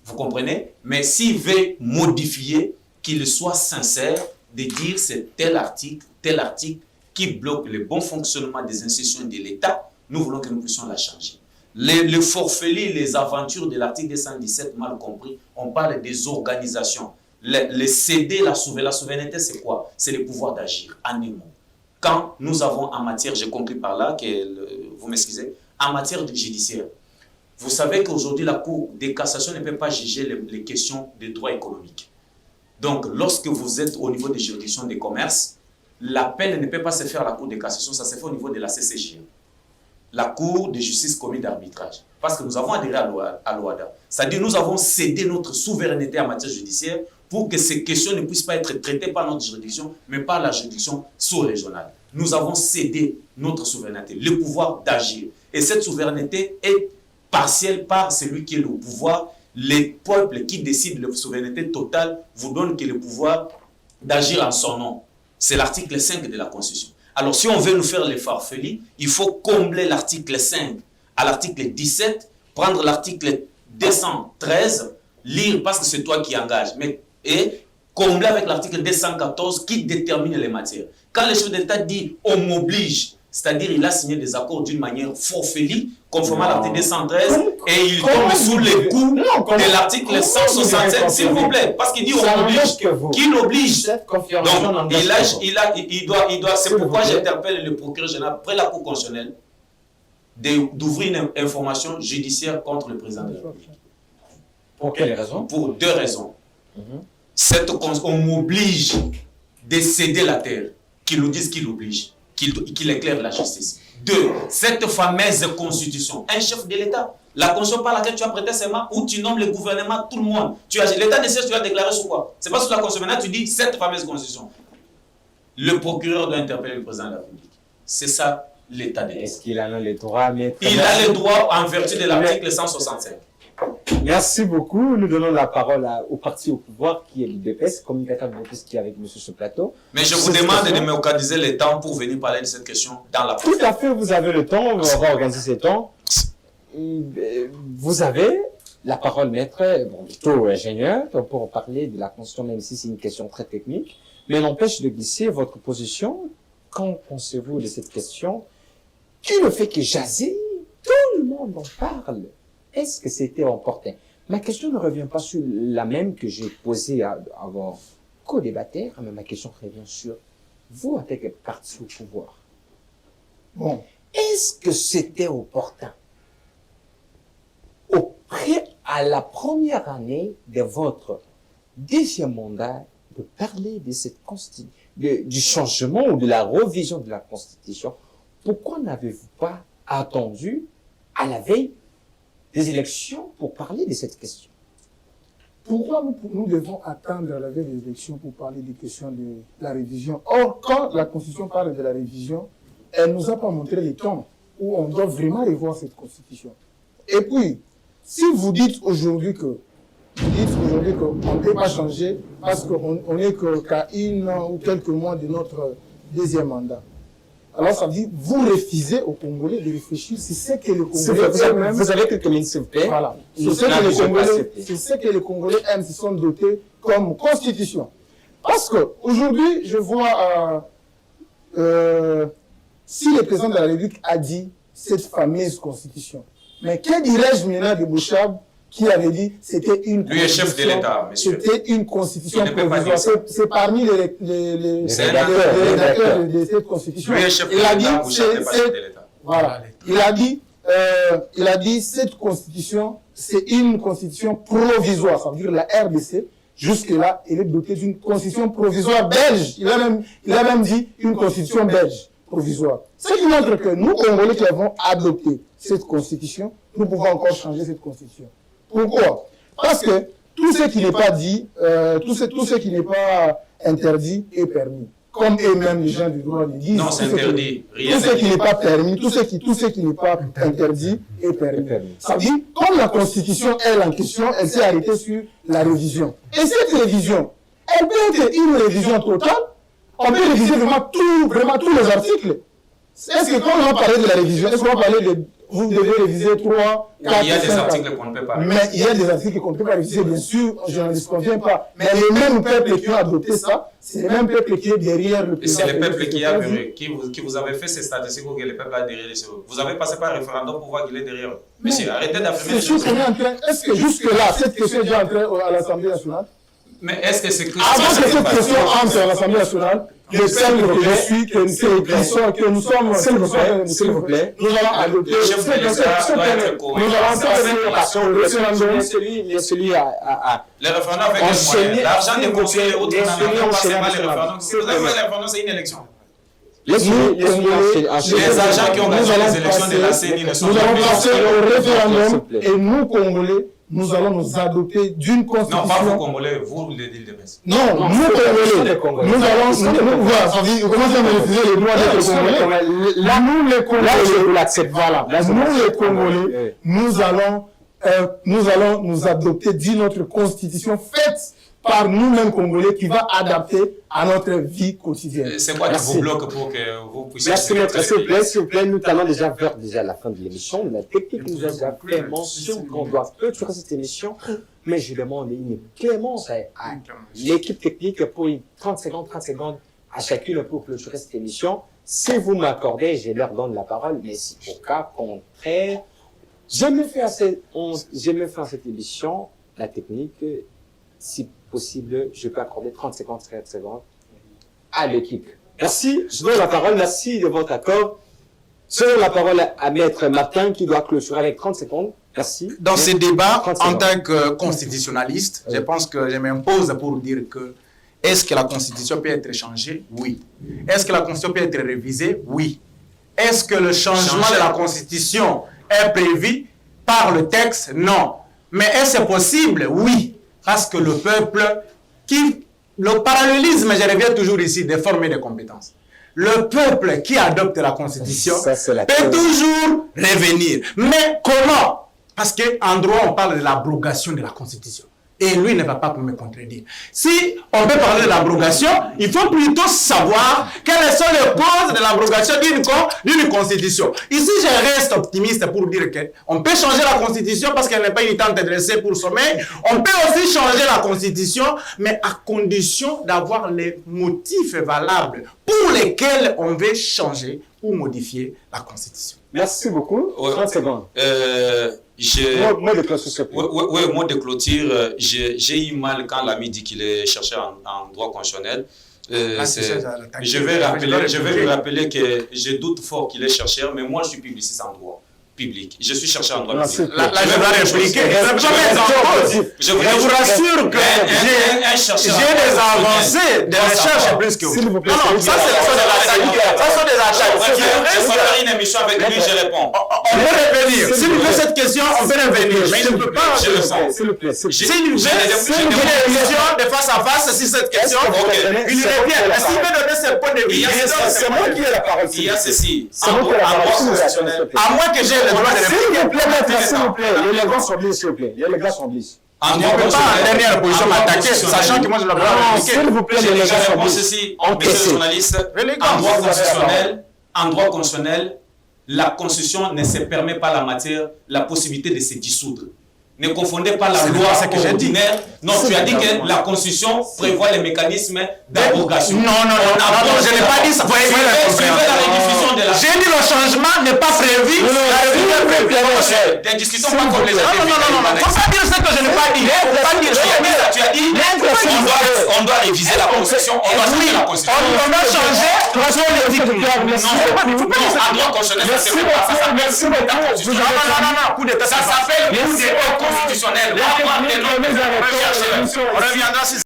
Vous comprenez? Mais s'il veut modifier, qu'il soit sincère de dire c'est tel article qui bloque le bon fonctionnement des institutions de l'État, nous voulons que nous puissions la changer. Le forfaiture, les aventures de l'article 217, mal compris, on parle des organisations. Le céder la souveraineté, c'est quoi? C'est le pouvoir d'agir, en un mot. Quand nous avons en matière, j'ai compris par là, vous m'excusez, en matière judiciaire. Vous savez qu'aujourd'hui, la Cour de cassation ne peut pas juger les questions de droit économique. Donc, lorsque vous êtes au niveau des juridictions des commerces, l'appel ne peut pas se faire à la Cour de cassation, ça se fait au niveau de la CCJ, la Cour de justice commune d'arbitrage. Parce que nous avons adhéré à l'OADA. C'est-à-dire nous avons cédé notre souveraineté en matière judiciaire pour que ces questions ne puissent pas être traitées par notre juridiction, mais par la juridiction sous-régionale. Nous avons cédé notre souveraineté, le pouvoir d'agir. Et cette souveraineté est partielle par celui qui est le pouvoir. Les peuples qui décident de la souveraineté totale vous donnent que le pouvoir d'agir en son nom. C'est l'article 5 de la Constitution. Alors si on veut nous faire les farfelis, il faut combler l'article 5 à l'article 17, prendre l'article 213, lire parce que c'est toi qui engages, et combler avec l'article 214 qui détermine les matières. Quand le chef d'État dit « on m'oblige », c'est-à-dire il a signé des accords d'une manière forfailie, conformément à l'article 213, et il tombe sous les coups de l'article 167, s'il vous plaît, parce qu'il dit « on m'oblige ». Qui l'oblige? Donc, c'est pourquoi j'interpelle le procureur général, après la Cour constitutionnelle, d'ouvrir une information judiciaire contre le président de la République. Pour quelle raison? Pour deux raisons. On m'oblige de céder la terre, qu'il nous dise qu'il oblige, qu'il éclaire la justice. Deux, cette fameuse constitution, un chef de l'État, la constitution par laquelle tu as prêté serment, où tu nommes le gouvernement, tout le monde. L'État décide, tu vas déclarer sur quoi? C'est pas sur la constitution. Maintenant, tu dis cette fameuse constitution. Le procureur doit interpeller le président de la République. C'est ça l'État de l'État. Est-ce qu'il en a le droit? Il a le droit en vertu de l'article 165. Merci beaucoup. Nous donnons la parole au parti au pouvoir qui est l'UDPS, communicateur de l'UDPS qui est avec monsieur sur ce plateau. Mais je vous demande de m'organiser le temps pour venir parler de cette question dans la Tout à fait, vous avez le temps, on va organiser ce temps. Vous avez la parole, maître, plutôt ingénieur, pour parler de la Constitution, même si c'est une question très technique. Mais n'empêche de glisser votre position. Qu'en pensez-vous de cette question? Qui le fait que jaser, tout le monde en parle. Est-ce que c'était opportun? Ma question ne revient pas sur la même que j'ai posée à vos co-débatteurs, mais ma question revient sur vous, en tant que parti au pouvoir. Bon, est-ce que c'était opportun, à la première année de votre deuxième mandat, de parler de cette du changement ou de la révision de la Constitution? Pourquoi n'avez-vous pas attendu à la veille des élections pour parler de cette question? Pourquoi nous devons attendre la veille des élections pour parler des questions de la révision? Or, quand la Constitution parle de la révision, elle ne nous a pas montré les temps où on doit vraiment revoir cette Constitution. Et puis, si vous dites aujourd'hui qu'on ne peut pas changer parce qu'on n'est qu'à une ou quelques mois de notre deuxième mandat, alors ça veut dire vous refusez aux Congolais de réfléchir. C'est ce que les Congolais vous avez quelques minutes, s'il vous plaît. Voilà. C'est ce que les Congolais aiment, se sont dotés comme constitution. Parce que aujourd'hui, je vois si le président de la République a dit cette fameuse constitution. Mais que dirais-je maintenant de Bouchab qui avait dit c'était une Lui est chef de l'État, monsieur. C'était une constitution provisoire. C'est parmi les rédacteurs de cette constitution. Lui est chef de l'État, Bouchab n'est pas chef de l'État. Voilà. Il a dit cette constitution, c'est une constitution provisoire. Ça veut dire la RDC, jusque-là, elle est dotée d'une constitution provisoire belge. Il a même dit une constitution belge provisoire. Ce qui montre que nous, Congolais, qui avons adopté cette constitution, nous pouvons encore changer cette constitution. Pourquoi? Parce que tout ce qui n'est pas dit, tout ce qui n'est pas interdit est permis. Comme eux-mêmes, les gens du droit le disent. Non, c'est interdit. Tout ce qui n'est pas permis, tout ce qui n'est pas interdit est permis. Ça veut dire, comme la Constitution, elle, en question, elle s'est arrêtée sur la révision. Et cette révision, elle peut être une révision totale. On peut réviser vraiment tous les articles. Est-ce que quand on va parler de la révision, est-ce qu'on va parler de vous devez réviser 3, 4, il y a des articles qu'on ne peut pas réviser. Mais il y a des articles qu'on ne peut pas réviser, bien sûr, je n'en disconviens pas. Mais les mêmes peuples qui ont adopté ça, c'est les mêmes peuples qui est derrière le président. C'est les peuples qui vous avez fait ces statistiques que le peuple a derrière les choses. Vous avez passé par un référendum pour voir qu'il est derrière eux. Monsieur, arrêtez d'affirmer les choses. Est-ce que jusque-là, cette question est déjà entrée à l'Assemblée nationale? Mais est-ce que c'est que Avant que cette question entre à l'Assemblée nationale, le seul que je suis, que nous sommes, s'il vous plaît, nous allons adopter, nous allons passer au référendum. Celui à le référendum avec les moyens. L'argent des conseillers et autres, c'est pas le référendum. Le référendum, c'est une élection. les agents qui ont gagné les élections de la CENI ne sont pas. Nous allons passer au référendum et nous, Congolais, nous allons nous adopter d'une constitution. Non, pas vous, Congolais, vous, les îles de Metz. Non, nous, Congolais, nous allons, voilà, vous commencez à me refuser les droits d'être Congolais. Là, nous, les Congolais, voilà, nous, les Congolais, nous allons nous adopter d'une autre constitution faite par nous-mêmes Congolais qui va adapter à notre vie quotidienne. C'est quoi qui vous bloque pour que vous puissiez... Merci, maître, s'il vous plaît, nous allons déjà vers la fin de l'émission. La technique nous a déjà fait mention qu'on doit clôturer cette émission, mais je demande une clémence à l'équipe technique pour 30 secondes à chacune pour clôturer cette émission. Si vous m'accordez, je leur donne la parole, mais si au cas contraire, j'aime faire cette émission, la technique, si possible, je peux accorder 30 secondes à l'équipe. Merci, je donne la parole, merci de votre accord. Je donne la parole à Maître Martin qui doit clôturer avec 30 secondes. Merci. Dans ces débats, en tant que constitutionnaliste, je pense que je m'impose pour dire que est-ce que la Constitution peut être changée? Oui. Est-ce que la Constitution peut être révisée? Oui. Est-ce que le changement de la Constitution est prévu par le texte? Non. Mais est-ce possible? Oui. Parce que le peuple, le parallélisme, je reviens toujours ici, des formes et des compétences. Le peuple qui adopte la Constitution peut toujours revenir. Mais comment? Parce qu'en droit, on parle de l'abrogation de la Constitution. Et lui ne va pas me contredire. Si on peut parler de l'abrogation, il faut plutôt savoir quelles sont les causes de l'abrogation d'une constitution. Ici, je reste optimiste pour dire qu'on peut changer la constitution parce qu'elle n'est pas une tente dressée pour sommeil. On peut aussi changer la constitution, mais à condition d'avoir les motifs valables pour lesquels on veut changer ou modifier la constitution. Merci beaucoup. 30 secondes. Mot de clôture, j'ai eu mal quand l'ami dit qu'il est chercheur en droit constitutionnel. Je vais lui rappeler que je doute fort qu'il est chercheur, mais moi je suis publiciste en droit public. Je suis chercheur en droit public. Là, je vais répliquer. Je vous rassure que j'ai des avancées de recherche plus que vous. Non, ça c'est des attaques. Je vais faire une émission avec lui, je réponds. On peut revenir. Si vous faites cette question, on peut revenir. Mais il ne peut pas. Je le sens. S'il vous plaît. Si une émission de face à face sur cette question, il revient. S'il veut donner ses points de vue, c'est moi qui ai la parole. Il y a ceci. C'est moi qui ai la parole. À moins que j'ai le droit de répliquer. S'il vous plaît, maître, s'il vous plaît. Les gars sont blessés, s'il vous plaît. Les gars sont blessés. On ne peut pas en dernière position m'attaquer, sachant que moi je dois pas répliquer. S'il vous plaît, les gars sont blessés. Ceci, monsieur le journaliste, en droit constitutionnel, la Constitution ne se permet pas la possibilité de se dissoudre. Ne confondez pas la loi ordinaire. Non, tu as dit que la Constitution prévoit les mécanismes d'abrogation. Non, je n'ai pas dit ça. J'ai dit le changement n'est pas prévu. Des discussions pas comme les autres. Non. Faut pas dire ce que je n'ai pas dit. Tu as dit on doit réviser la Constitution. On doit changer la Constitution. On doit changer. Non, en droit constitutionnel, ça Merci beaucoup. Ça s'appelle coup d'état constitutionnel. On reviendra sur